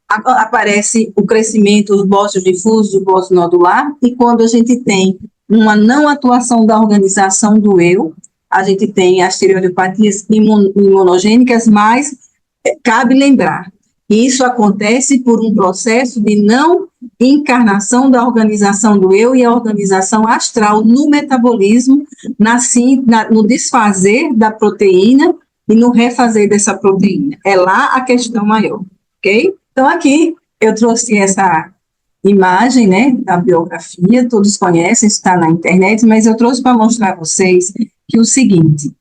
aparece o crescimento dos bócios difusos, do bócio nodular, e quando a gente tem uma não atuação da organização do eu, a gente tem as tireoidopatias imunogênicas, mas cabe lembrar, isso acontece por um processo de não encarnação da organização do eu e a organização astral no metabolismo, no desfazer da proteína e no refazer dessa proteína. É lá a questão maior, ok? Então, aqui eu trouxe essa imagem, né, da biografia, todos conhecem, está na internet, mas eu trouxe para mostrar a vocês que o seguinte,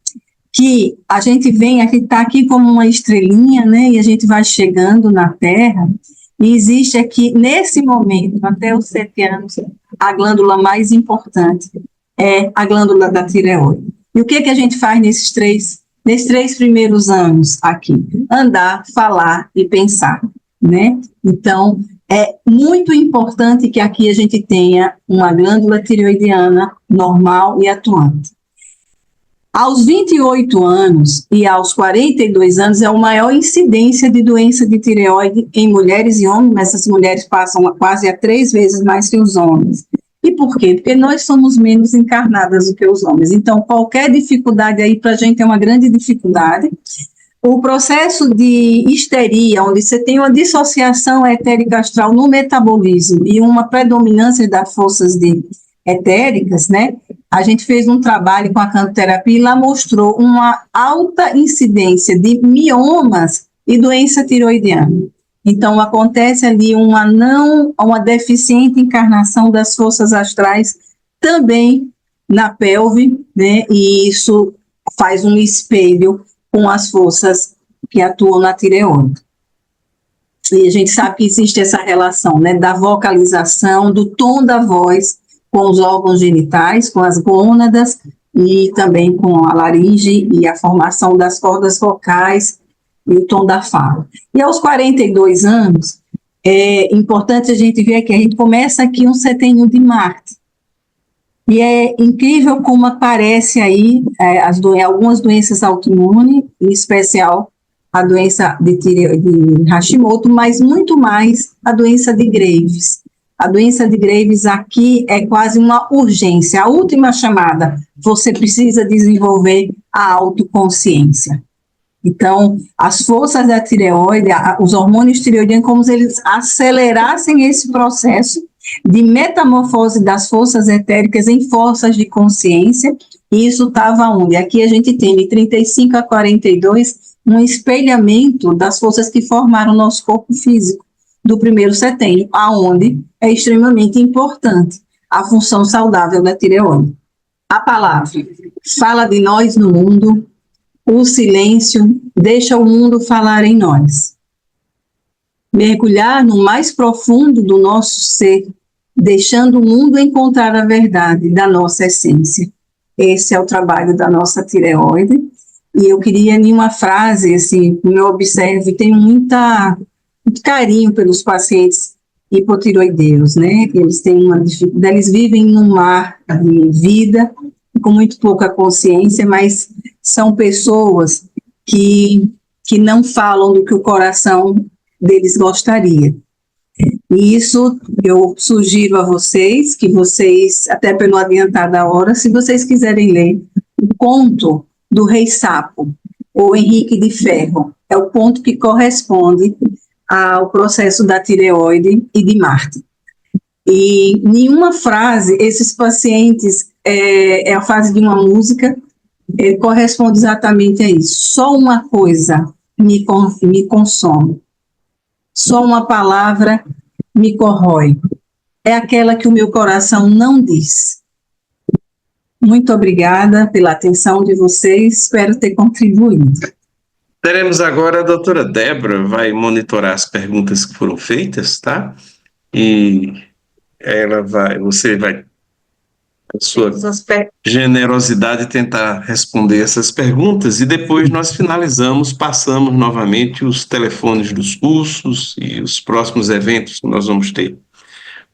que a gente está aqui como uma estrelinha, né, e a gente vai chegando na Terra, e existe aqui, nesse momento, até os 7 anos, a glândula mais importante é a glândula da tireoide. E o que a gente faz nesses três primeiros anos aqui? Andar, falar e pensar, né? Então, é muito importante que aqui a gente tenha uma glândula tireoidiana normal e atuante. Aos 28 anos e aos 42 anos é a maior incidência de doença de tireoide em mulheres e homens, mas essas mulheres passam quase a 3 vezes mais que os homens. E por quê? Porque nós somos menos encarnadas do que os homens. Então, qualquer dificuldade aí para a gente é uma grande dificuldade. O processo de histeria, onde você tem uma dissociação etérica astral no metabolismo e uma predominância das forças etéricas, né? A gente fez um trabalho com a cantoterapia e lá mostrou uma alta incidência de miomas e doença tiroidiana. Então, acontece ali uma deficiente encarnação das forças astrais também na pelve, né? E isso faz um espelho com as forças que atuam na tireoide. E a gente sabe que existe essa relação, né? Da vocalização, do tom da voz com os órgãos genitais, com as gônadas e também com a laringe e a formação das cordas vocais e o tom da fala. E aos 42 anos, é importante a gente ver que a gente começa aqui um seteninho de Marte. E é incrível como aparece aí algumas doenças autoimunes, em especial a doença de Hashimoto, mas muito mais a doença de Graves. A doença de Graves aqui é quase uma urgência. A última chamada, você precisa desenvolver a autoconsciência. Então, as forças da tireoide, os hormônios tireoidianos, como se eles acelerassem esse processo de metamorfose das forças etéricas em forças de consciência, e isso estava onde? Aqui a gente tem, de 35 a 42, um espelhamento das forças que formaram o nosso corpo físico, do primeiro setênio, aonde é extremamente importante a função saudável da tireoide. A palavra fala de nós no mundo, o silêncio deixa o mundo falar em nós. Mergulhar no mais profundo do nosso ser, deixando o mundo encontrar a verdade da nossa essência. Esse é o trabalho da nossa tireoide. E eu queria, em uma frase, assim, como eu observo, tenho muito carinho pelos pacientes hipotiroideiros, né? Eles têm uma dificuldade, eles vivem num mar de vida, com muito pouca consciência, mas são pessoas que não falam do que o coração deles gostaria. E isso eu sugiro a vocês, que vocês, até pelo adiantar da hora, se vocês quiserem ler o conto do Rei Sapo, ou Henrique de Ferro, é o ponto que corresponde ao processo da tireoide e de Marte. E nenhuma frase, esses pacientes, é a frase de uma música, corresponde exatamente a isso. Só uma coisa me consome. Só uma palavra me corrói. É aquela que o meu coração não diz. Muito obrigada pela atenção de vocês, espero ter contribuído. Teremos agora a doutora Débora, vai monitorar as perguntas que foram feitas, tá? E você vai, com sua generosidade, tentar responder essas perguntas e depois nós passamos novamente os telefones dos cursos e os próximos eventos que nós vamos ter.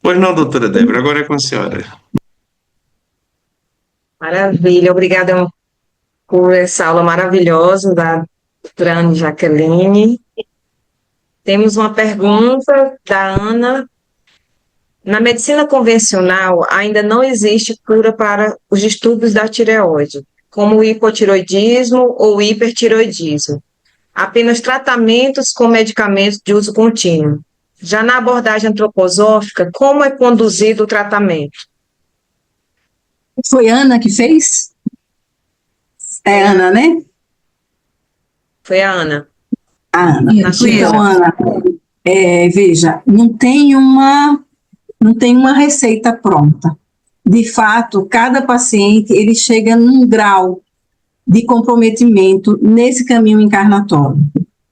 Pois não, doutora Débora, agora é com a senhora. Maravilha, obrigada por essa aula maravilhosa da doutora Jaqueline. Temos uma pergunta da Ana. Na medicina convencional, ainda não existe cura para os distúrbios da tireoide, como o hipotiroidismo ou hipertiroidismo. Apenas tratamentos com medicamentos de uso contínuo. Já na abordagem antroposófica, como é conduzido o tratamento? Foi Ana que fez? É Ana, né? Foi a Ana. A Ana. Natureza. Então, Ana, veja, não tem uma receita pronta. De fato, cada paciente, ele chega num grau de comprometimento nesse caminho encarnatório.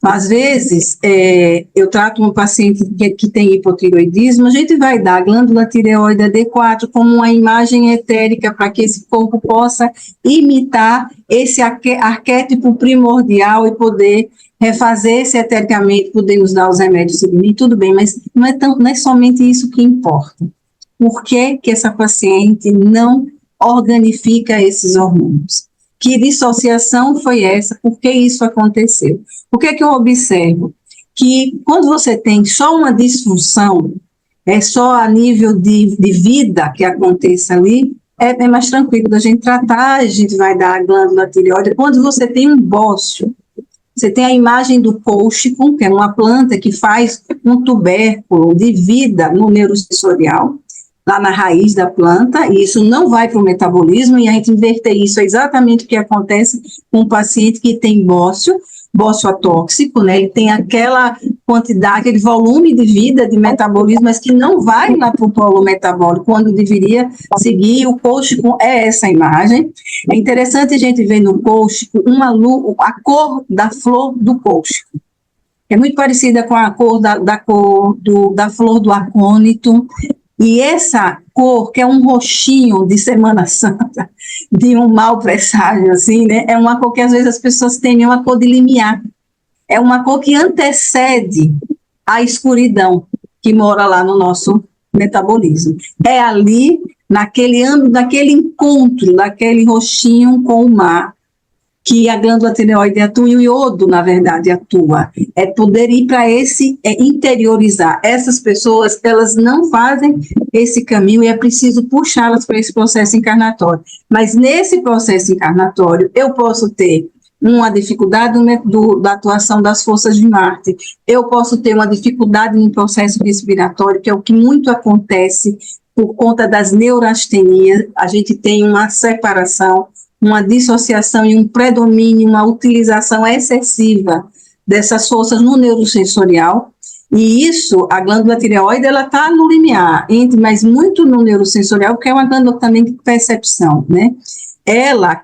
Às vezes, eu trato um paciente que tem hipotireoidismo, a gente vai dar a glândula tireoide adequada como uma imagem etérica para que esse corpo possa imitar esse arquétipo primordial e poder refazer-se etericamente, poder nos dar os remédios e tudo bem, mas não é somente isso que importa. Por que essa paciente não organifica esses hormônios? Que dissociação foi essa? Por que isso aconteceu? O que é que eu observo? Que quando você tem só uma disfunção, é só a nível de vida que aconteça ali, é mais tranquilo da gente tratar, a gente vai dar a glândula tireoide. Quando você tem um bócio, você tem a imagem do colchicum, que é uma planta que faz um tubérculo de vida no neurosensorial, lá na raiz da planta, e isso não vai para o metabolismo, e a gente inverter isso é exatamente o que acontece com um paciente que tem bócio atóxico, né? Ele tem aquela quantidade, aquele volume de vida, de metabolismo, mas que não vai lá para o polo metabólico, quando deveria seguir. O colchicum é essa imagem. É interessante a gente ver no colchicum a cor da flor do colchicum. É muito parecida com a cor da flor do acônito. E essa cor, que é um roxinho de Semana Santa, de um mau presságio, assim, né? É uma cor que às vezes as pessoas têm, uma cor de limiar. É uma cor que antecede a escuridão que mora lá no nosso metabolismo. É ali, naquele encontro, daquele roxinho com o mar, que a glândula tireoide atua, e o iodo, na verdade, atua. É poder ir para interiorizar. Essas pessoas, elas não fazem esse caminho e é preciso puxá-las para esse processo encarnatório. Mas nesse processo encarnatório, eu posso ter uma dificuldade da atuação das forças de Marte, eu posso ter uma dificuldade no processo respiratório, que é o que muito acontece por conta das neurastenias. A gente tem uma separação, uma dissociação e um predomínio, uma utilização excessiva dessas forças no neurosensorial, e isso, a glândula tireoide, ela está no limiar, mas muito no neurosensorial, porque é uma glândula também de percepção, né? Ela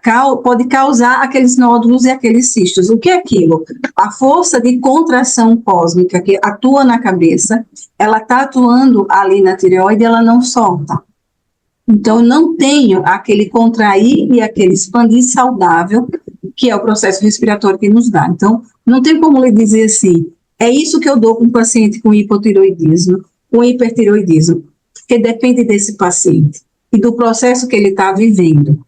pode causar aqueles nódulos e aqueles cistos. O que é aquilo? A força de contração cósmica que atua na cabeça, ela está atuando ali na tireoide, ela não solta. Então, eu não tenho aquele contrair e aquele expandir saudável, que é o processo respiratório que nos dá. Então, não tem como lhe dizer assim, é isso que eu dou para um paciente com hipotireoidismo, com hipertireoidismo, porque depende desse paciente e do processo que ele está vivendo.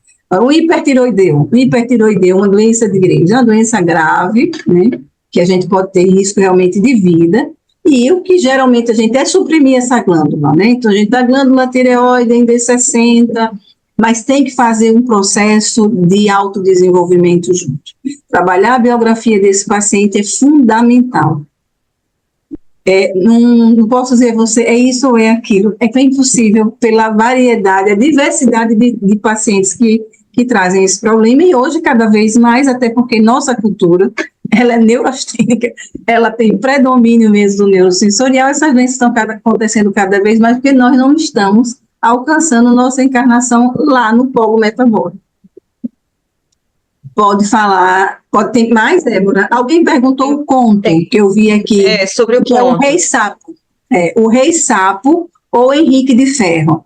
O hipertireoideu é uma doença de Graves, é uma doença grave, né, que a gente pode ter risco realmente de vida, e o que geralmente a gente é suprimir essa glândula, né? Então, a gente dá glândula tireoide em D60, mas tem que fazer um processo de autodesenvolvimento junto. Trabalhar a biografia desse paciente é fundamental. Não posso dizer a você, é isso ou é aquilo. É impossível pela variedade, a diversidade de pacientes que trazem esse problema, e hoje cada vez mais, até porque nossa cultura, ela é neurastênica, ela tem predomínio mesmo do neurosensorial, essas doenças estão acontecendo cada vez mais, porque nós não estamos alcançando nossa encarnação lá no polo metabólico. Pode falar, pode ter mais, Débora? Alguém perguntou o conto que eu vi aqui, sobre o que conto. É o Rei Sapo. O Rei Sapo ou Henrique de Ferro.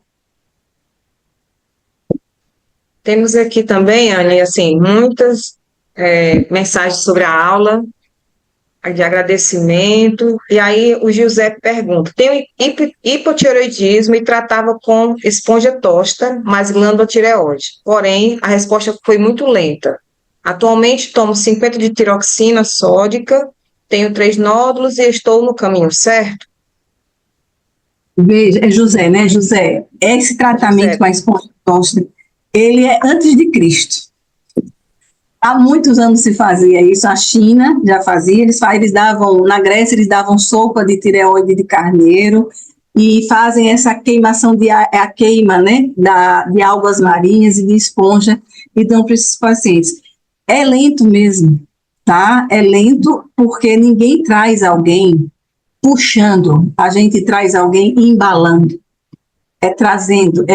Temos aqui também, Anne, assim, muitas mensagens sobre a aula, de agradecimento, e aí o Giuseppe pergunta, tenho hipotireoidismo e tratava com esponja tosta, mais glândula tireoide, porém a resposta foi muito lenta. Atualmente tomo 50 de tiroxina sódica, tenho 3 nódulos e estou no caminho certo? Veja, é José, né, José? Esse tratamento com a esponja tosta, ele é antes de Cristo. Há muitos anos se fazia isso, a China já fazia, eles davam, na Grécia eles davam sopa de tireoide de carneiro e fazem essa queimação a queima, né, de algas marinhas e de esponja e dão para esses pacientes. É lento mesmo, tá? É lento porque ninguém traz alguém puxando, a gente traz alguém embalando, trazendo,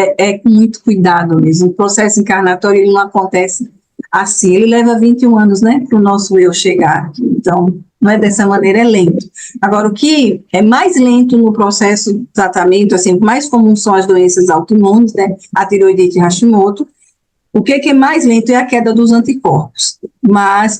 com muito cuidado mesmo. O processo encarnatório ele não acontece assim, ele leva 21 anos, né, para o nosso eu chegar aqui. Então, não é dessa maneira, é lento. Agora, o que é mais lento no processo de tratamento, assim, mais comum são as doenças autoimunes, né, a tireoidite Hashimoto. O que é mais lento é a queda dos anticorpos, mas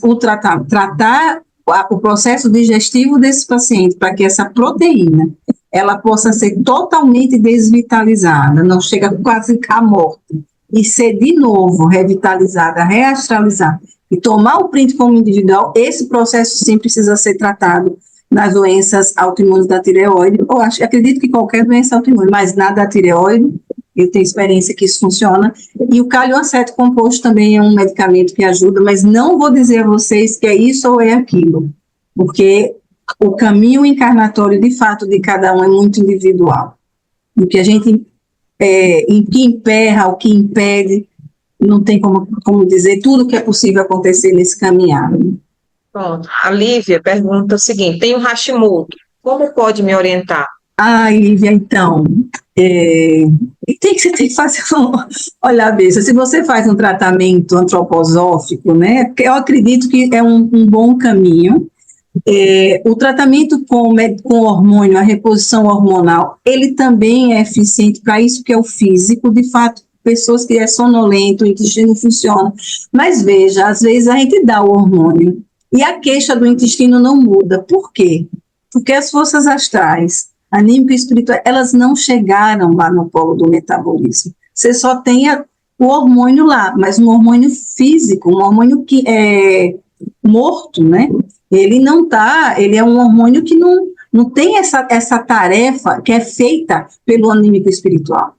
tratar o processo digestivo desse paciente para que essa proteína ela possa ser totalmente desvitalizada, não chega quase a morte, e ser de novo revitalizada, reastralizada, e tomar o print como individual, esse processo sim precisa ser tratado nas doenças autoimunes da tireoide. Eu acredito que qualquer doença autoimune, mas na da tireoide, eu tenho experiência que isso funciona. E o calioaceto composto também é um medicamento que ajuda, mas não vou dizer a vocês que é isso ou é aquilo, porque o caminho encarnatório, de fato, de cada um é muito individual. O que a gente, em que emperra, o que impede, não tem como dizer tudo que é possível acontecer nesse caminhar. Pronto. A Lívia pergunta o seguinte: tenho Hashimoto, como pode me orientar? Lívia, então, você tem que fazer, olha, Bessa, se você faz um tratamento antroposófico, né, eu acredito que é um bom caminho. O tratamento com hormônio, a reposição hormonal, ele também é eficiente para isso que é o físico, de fato, pessoas que é sonolento, o intestino não funciona, mas veja, às vezes a gente dá o hormônio e a queixa do intestino não muda. Por quê? Porque as forças astrais, anímico e espiritual, elas não chegaram lá no polo do metabolismo. Você só tem o hormônio lá, mas um hormônio físico, um hormônio que é morto, né? Ele não tá, ele é um hormônio que não tem essa tarefa que é feita pelo anímico espiritual.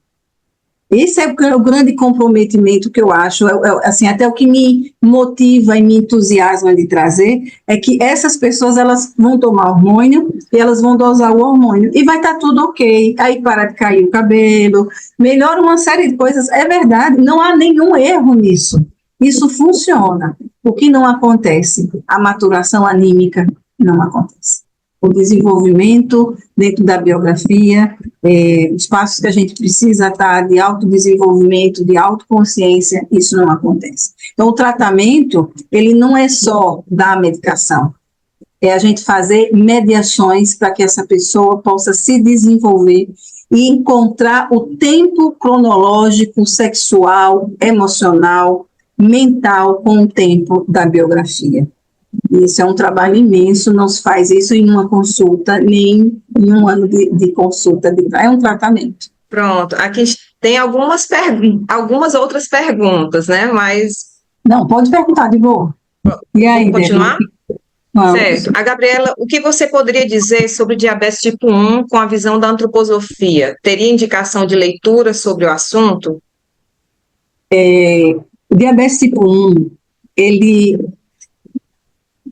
Esse é o grande comprometimento que eu acho, assim, até o que me motiva e me entusiasma de trazer, é que essas pessoas, elas vão tomar hormônio e elas vão dosar o hormônio, e vai estar tudo ok, aí para de cair o cabelo, melhora uma série de coisas, é verdade, não há nenhum erro nisso, isso funciona. O que não acontece? A maturação anímica não acontece. O desenvolvimento dentro da biografia, os passos que a gente precisa estar de autodesenvolvimento, de autoconsciência, isso não acontece. Então, o tratamento, ele não é só dar medicação, é a gente fazer mediações para que essa pessoa possa se desenvolver e encontrar o tempo cronológico, sexual, emocional, mental com o tempo da biografia. Isso é um trabalho imenso, não se faz isso em uma consulta, nem em um ano de consulta, é um tratamento. Pronto, aqui tem algumas outras perguntas, né, mas... Não, pode perguntar, de boa. E aí, vamos continuar? Certo. A Gabriela, o que você poderia dizer sobre diabetes tipo 1 com a visão da antroposofia? Teria indicação de leitura sobre o assunto? O diabetes tipo 1,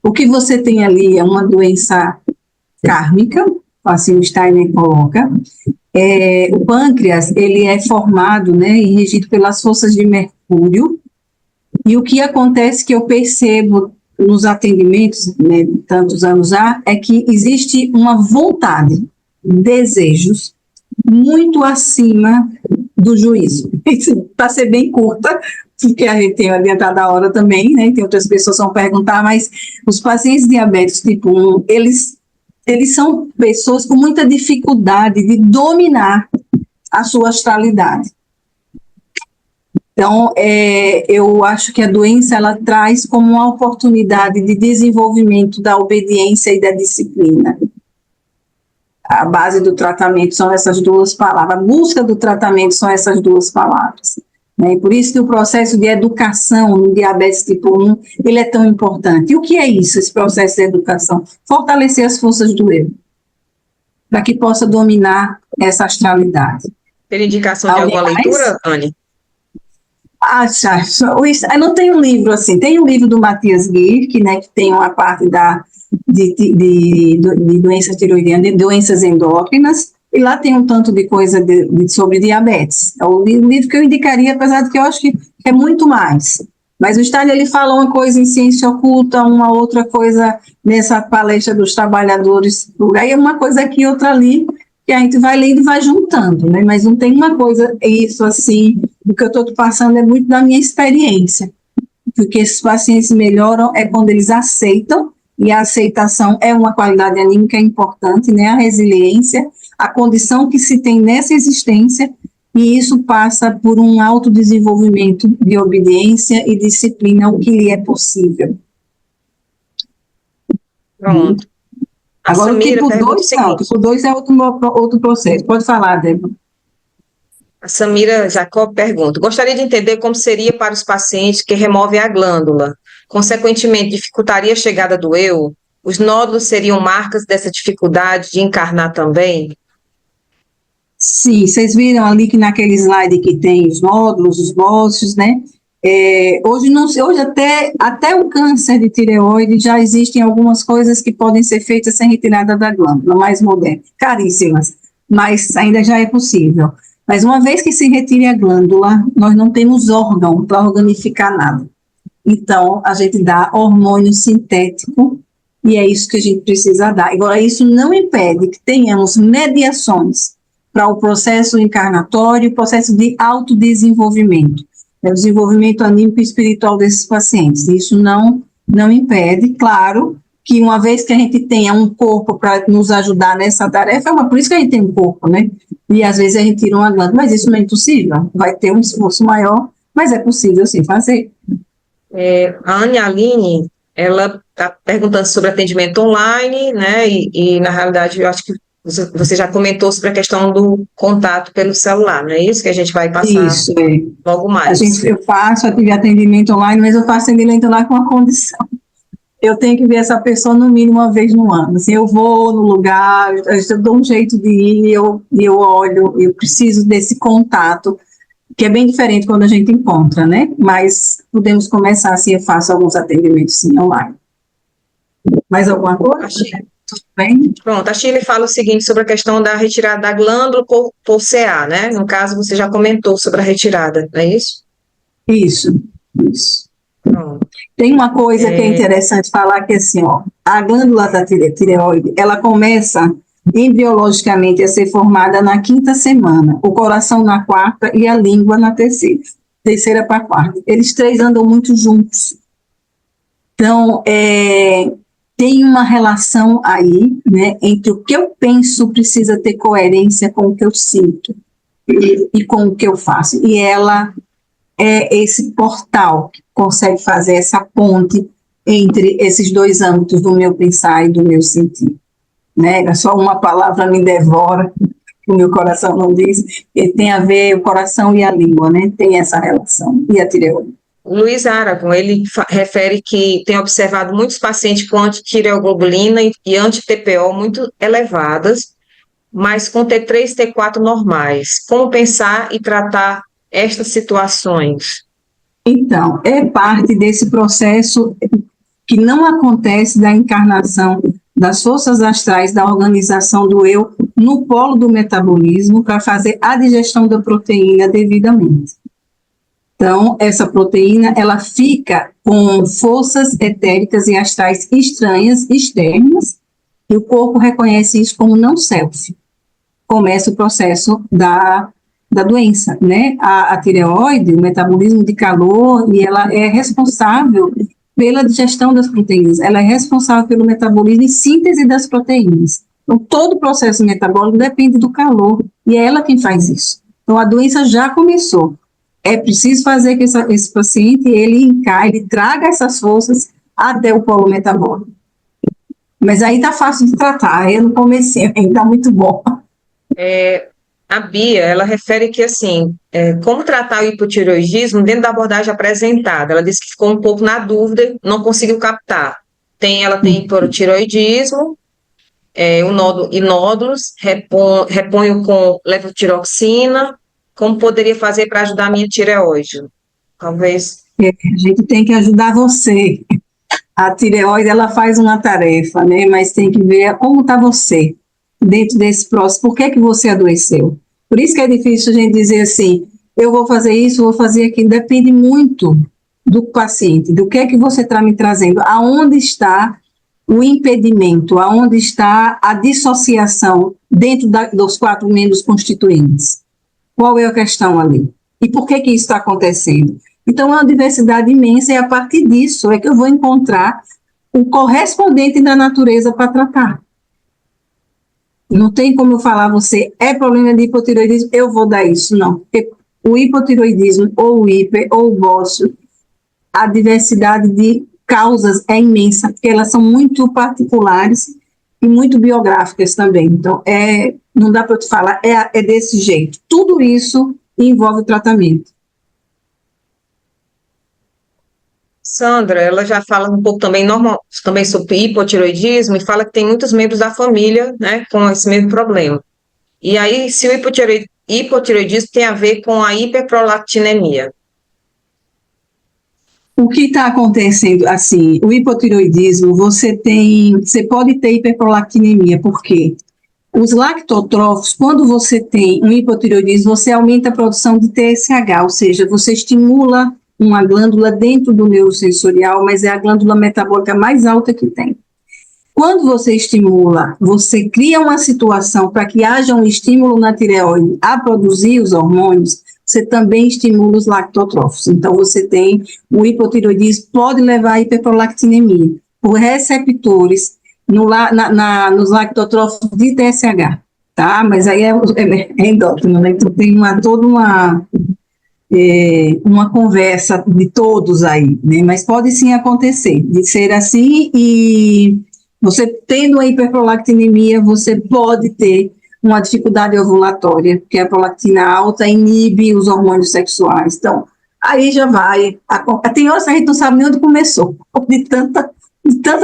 o que você tem ali é uma doença kármica, assim o Steiner coloca. O pâncreas, ele é formado, né, e regido pelas forças de Mercúrio, e o que acontece que eu percebo nos atendimentos, né, tantos anos já, é que existe uma vontade, desejos, muito acima do juízo. Para ser bem curta, porque a gente tem adiantado a hora também, né? Tem outras pessoas que vão perguntar, mas os pacientes diabéticos tipo 1, eles são pessoas com muita dificuldade de dominar a sua astralidade. Então, eu acho que a doença, ela traz como uma oportunidade de desenvolvimento da obediência e da disciplina. A base do tratamento são essas duas palavras, a busca do tratamento são essas duas palavras. Né? Por isso que o processo de educação no diabetes tipo 1, ele é tão importante. E o que é isso, esse processo de educação? Fortalecer as forças do eu, para que possa dominar essa astralidade. Tem indicação de alguma leitura, Anne? Eu não tenho um livro assim, tem um livro do Matthias Gierke, né, que tem uma parte de doenças tiroidianas, de doenças endócrinas, e lá tem um tanto de coisa sobre diabetes. É o livro que eu indicaria, apesar de que eu acho que é muito mais. Mas o Stein, ele fala uma coisa em ciência oculta, uma outra coisa nessa palestra dos trabalhadores, aí é uma coisa aqui, outra ali, que a gente vai lendo e vai juntando, né? Mas não tem uma coisa, isso assim, o que eu estou passando é muito da minha experiência, porque esses pacientes melhoram é quando eles aceitam, e a aceitação é uma qualidade anímica importante, né? A resiliência, a condição que se tem nessa existência, e isso passa por um autodesenvolvimento de obediência e disciplina, o que lhe é possível. Pronto. Agora, o tipo 2 não, o tipo 2 é outro processo. Pode falar, Débora. A Samira Jacob pergunta: gostaria de entender como seria para os pacientes que removem a glândula. Consequentemente, dificultaria a chegada do eu? Os nódulos seriam marcas dessa dificuldade de encarnar também? Sim, vocês viram ali que naquele slide que tem os nódulos, os bócios, né? Hoje até o câncer de tireoide já existem algumas coisas que podem ser feitas sem retirada da glândula, mais modernas, caríssimas, mas ainda já é possível. Mas uma vez que se retire a glândula, nós não temos órgão para organificar nada. Então, a gente dá hormônio sintético e é isso que a gente precisa dar. Agora, isso não impede que tenhamos mediações para o processo encarnatório, o processo de autodesenvolvimento, o desenvolvimento anímico e espiritual desses pacientes. Isso não impede, claro, que uma vez que a gente tenha um corpo para nos ajudar nessa tarefa, por isso que a gente tem um corpo, né? E às vezes a gente tira uma glândula, mas isso não é impossível, vai ter um esforço maior, mas é possível sim fazer. A Ania Aline, ela está perguntando sobre atendimento online, né? E na realidade, eu acho que você já comentou sobre a questão do contato pelo celular, não é isso que a gente vai passar logo mais? Eu faço atendimento online, mas eu faço atendimento online com uma condição. Eu tenho que ver essa pessoa no mínimo uma vez no ano. Assim, eu vou no lugar, eu dou um jeito de ir, eu olho, eu preciso desse contato, que é bem diferente quando a gente encontra, né? Mas podemos começar assim, eu faço alguns atendimentos sim online. Mais alguma coisa? Tudo bem? Pronto, a Shirley fala o seguinte sobre a questão da retirada da glândula por CA, né? No caso, você já comentou sobre a retirada, não é isso? Isso. Pronto. Tem uma coisa que é interessante falar, que assim, a glândula da tireoide, ela começa embriologicamente a ser formada na 5ª semana, o coração na 4ª e a língua na terceira para a 4ª. Eles 3 andam muito juntos. Então, tem uma relação aí, né, entre o que eu penso precisa ter coerência com o que eu sinto e com o que eu faço. E ela é esse portal que consegue fazer essa ponte entre esses 2 âmbitos do meu pensar e do meu sentir. Né? Só uma palavra me devora, que o meu coração não diz, e tem a ver o coração e a língua, né? Tem essa relação, e a tireoide. O Luiz Aragon, ele refere que tem observado muitos pacientes com antitireoglobulina e anti-TPO muito elevadas, mas com T3 e T4 normais. Como pensar e tratar estas situações? Então, é parte desse processo que não acontece da encarnação das forças astrais da organização do eu no polo do metabolismo para fazer a digestão da proteína devidamente. Então, essa proteína, ela fica com forças etéricas e astrais estranhas, externas, e o corpo reconhece isso como não self. Começa o processo da doença, né? A tireoide, o metabolismo de calor, e ela é responsável pela digestão das proteínas, ela é responsável pelo metabolismo e síntese das proteínas. Então, todo o processo metabólico depende do calor, e é ela quem faz isso. Então, a doença já começou. É preciso fazer que esse paciente, ele traga essas forças até o polo metabólico. Mas aí tá fácil de tratar, aí no comecinho ainda tá muito bom. A Bia, ela refere que, assim, como tratar o hipotireoidismo dentro da abordagem apresentada. Ela disse que ficou um pouco na dúvida, não conseguiu captar. Ela tem hipotireoidismo, e nódulos, reponho com levotiroxina. Como poderia fazer para ajudar a minha tireoide? Talvez. A gente tem que ajudar você. A tireoide, ela faz uma tarefa, né? Mas tem que ver como está você dentro desse processo. Por que você adoeceu? Por isso que é difícil a gente dizer assim, eu vou fazer isso, vou fazer aquilo. Depende muito do paciente, do que você está me trazendo, aonde está o impedimento, aonde está a dissociação dentro dos 4 membros constituintes. Qual é a questão ali? E por que isso está acontecendo? Então, é uma diversidade imensa e a partir disso é que eu vou encontrar o correspondente da natureza para tratar. Não tem como eu falar, você é problema de hipotireoidismo, eu vou dar isso, não. Porque o hipotireoidismo, ou o hiper, ou o bócio, a diversidade de causas é imensa, porque elas são muito particulares e muito biográficas também. Então, não dá para eu te falar, é desse jeito. Tudo isso envolve o tratamento. Sandra, ela já fala um pouco também sobre hipotireoidismo e fala que tem muitos membros da família, né, com esse mesmo problema. E aí, se o hipotireoidismo tem a ver com a hiperprolactinemia. O que está acontecendo, assim, o hipotireoidismo, você pode ter hiperprolactinemia, por quê? Os lactotróficos, quando você tem um hipotireoidismo, você aumenta a produção de TSH, ou seja, você estimula uma glândula dentro do neurosensorial, mas é a glândula metabólica mais alta que tem. Quando você estimula, você cria uma situação para que haja um estímulo na tireoide a produzir os hormônios, você também estimula os lactotróficos. Então, você tem o hipotireoidismo, pode levar à hiperprolactinemia, por receptores nos lactotróficos de TSH, tá? Mas aí é endócrino, né? Então, tem toda uma conversa de todos aí, né? Mas pode sim acontecer, de ser assim, e você tendo a hiperprolactinemia, você pode ter uma dificuldade ovulatória, porque a prolactina alta inibe os hormônios sexuais. Então, aí já vai. Tem horas que a gente não sabe nem onde começou, de tanta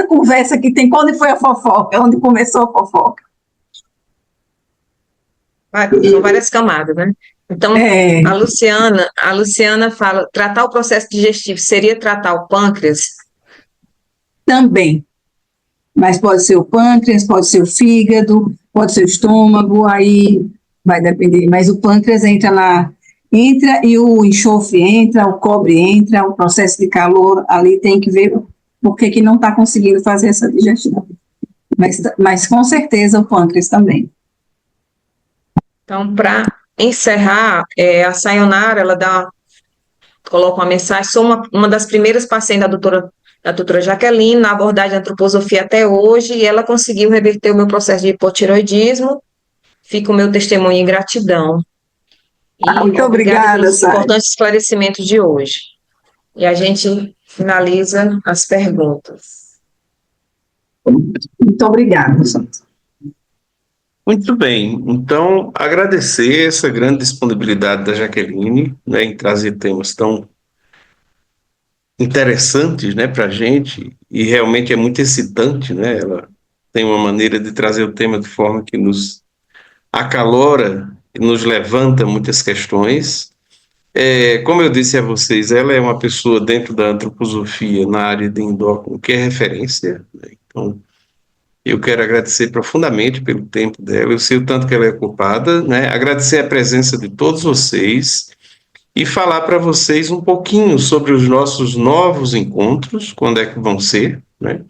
conversa que tem. Quando foi a fofoca? Onde começou a fofoca? São várias camadas, né? Então, a Luciana fala, tratar o processo digestivo seria tratar o pâncreas? Também. Mas pode ser o pâncreas, pode ser o fígado, pode ser o estômago, aí vai depender. Mas o pâncreas entra e o enxofre entra, o cobre entra, o processo de calor, ali tem que ver por que não está conseguindo fazer essa digestão. Mas com certeza o pâncreas também. Então, para encerrar, a Sayonara, ela coloca uma mensagem, sou uma das primeiras pacientes da doutora Jaqueline, na abordagem de antroposofia até hoje, e ela conseguiu reverter o meu processo de hipotireoidismo. Fica o meu testemunho em gratidão. Muito obrigada, pelos importantes esclarecimentos de hoje. E a gente finaliza as perguntas. Muito obrigada, Sandra. Muito bem, então agradecer essa grande disponibilidade da Jaqueline, né, em trazer temas tão interessantes, né, para a gente, e realmente é muito excitante, né, ela tem uma maneira de trazer o tema de forma que nos acalora e nos levanta muitas questões. Como eu disse a vocês, ela é uma pessoa dentro da antroposofia na área de endócrino que é referência, né, então eu quero agradecer profundamente pelo tempo dela, eu sei o tanto que ela é ocupada, né? Agradecer a presença de todos vocês e falar para vocês um pouquinho sobre os nossos novos encontros, quando é que vão ser, né?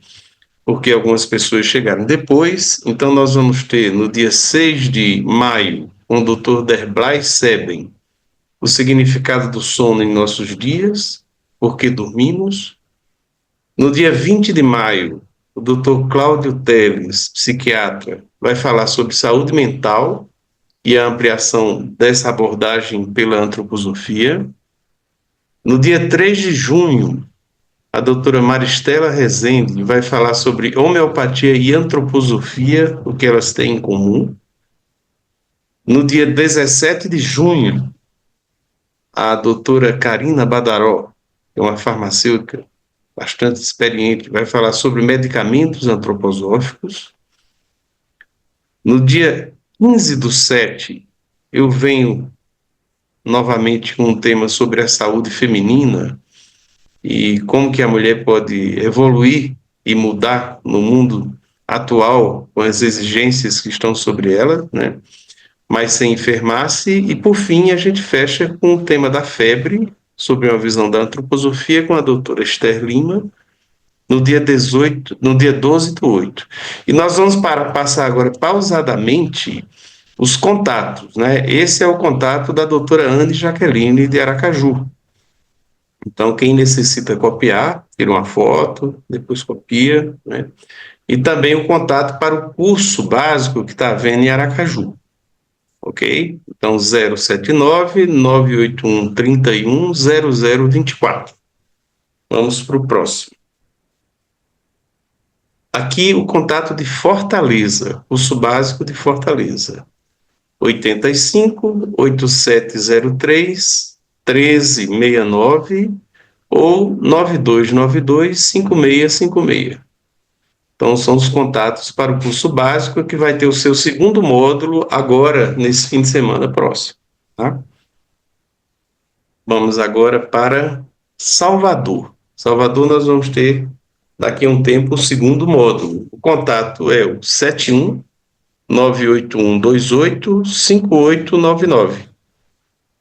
Porque algumas pessoas chegaram depois, então nós vamos ter no dia 6 de maio, com o Dr. Derblay Seben, o significado do sono em nossos dias, por que dormimos. No dia 20 de maio, o Dr. Cláudio Teles, psiquiatra, vai falar sobre saúde mental e a ampliação dessa abordagem pela antroposofia. No dia 3 de junho, a doutora Maristela Rezende vai falar sobre homeopatia e antroposofia, o que elas têm em comum. No dia 17 de junho, a doutora Karina Badaró, que é uma farmacêutica bastante experiente, vai falar sobre medicamentos antroposóficos. No dia 15/7, eu venho novamente com um tema sobre a saúde feminina e como que a mulher pode evoluir e mudar no mundo atual com as exigências que estão sobre ela, né? Mas sem enfermar-se. E, por fim, a gente fecha com o tema da febre, sobre uma visão da antroposofia, com a doutora Esther Lima, no dia 18, no dia 12/8. E nós vamos passar agora pausadamente os contatos, né? Esse é o contato da doutora Anne Jaqueline de Aracaju. Então, quem necessita copiar, tira uma foto, depois copia, né? E também o contato para o curso básico que está havendo em Aracaju, ok? Então, 079-981-310024. Vamos para o próximo. Aqui o contato de Fortaleza, curso básico de Fortaleza. 85-8703-1369 ou 9292-5656. Então, são os contatos para o curso básico que vai ter o seu segundo módulo agora, nesse fim de semana próximo. Tá? Vamos agora para Salvador. Salvador, nós vamos ter daqui a um tempo o segundo módulo. O contato é o 71-98128-5899.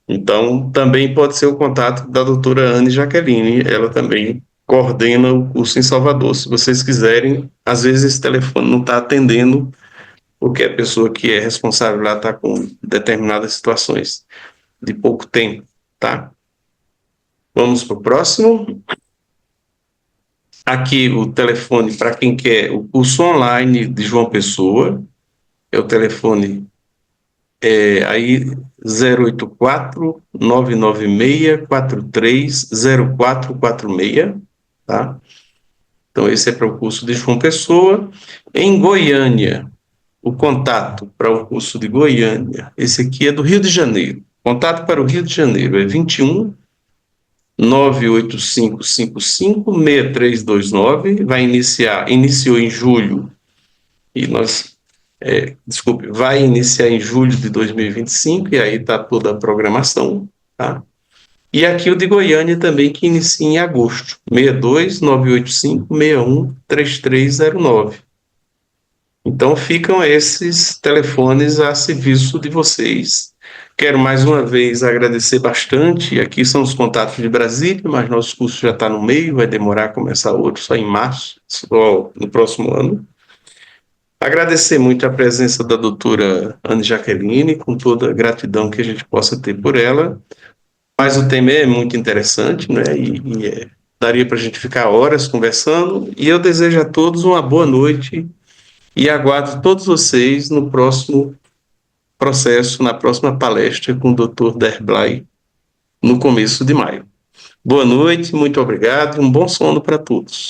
Então, também pode ser o contato da doutora Anne Jaqueline, ela também coordena o curso em Salvador. Se vocês quiserem, às vezes esse telefone não está atendendo, porque a pessoa que é responsável lá está com determinadas situações de pouco tempo, tá? Vamos para o próximo. Aqui o telefone para quem quer o curso online de João Pessoa, é o telefone aí 084-996-430446, tá? Então, esse é para o curso de João Pessoa. Em Goiânia, o contato para o curso de Goiânia, esse aqui é do Rio de Janeiro. Contato para o Rio de Janeiro é 21 98555-6329, iniciou em julho, e vai iniciar em julho de 2025, e aí está toda a programação, tá? E aqui o de Goiânia também, que inicia em agosto, 62-985-61-3309. Então, ficam esses telefones a serviço de vocês. Quero mais uma vez agradecer bastante. Aqui são os contatos de Brasília, mas nosso curso já está no meio, vai demorar a começar outro, só em março, só no próximo ano. Agradecer muito a presença da doutora Anne Jaqueline, com toda a gratidão que a gente possa ter por ela. Mas o tema é muito interessante, né? Daria para a gente ficar horas conversando. E eu desejo a todos uma boa noite e aguardo todos vocês no próximo processo, na próxima palestra com o Dr. Derblay, no começo de maio. Boa noite, muito obrigado e um bom sono para todos.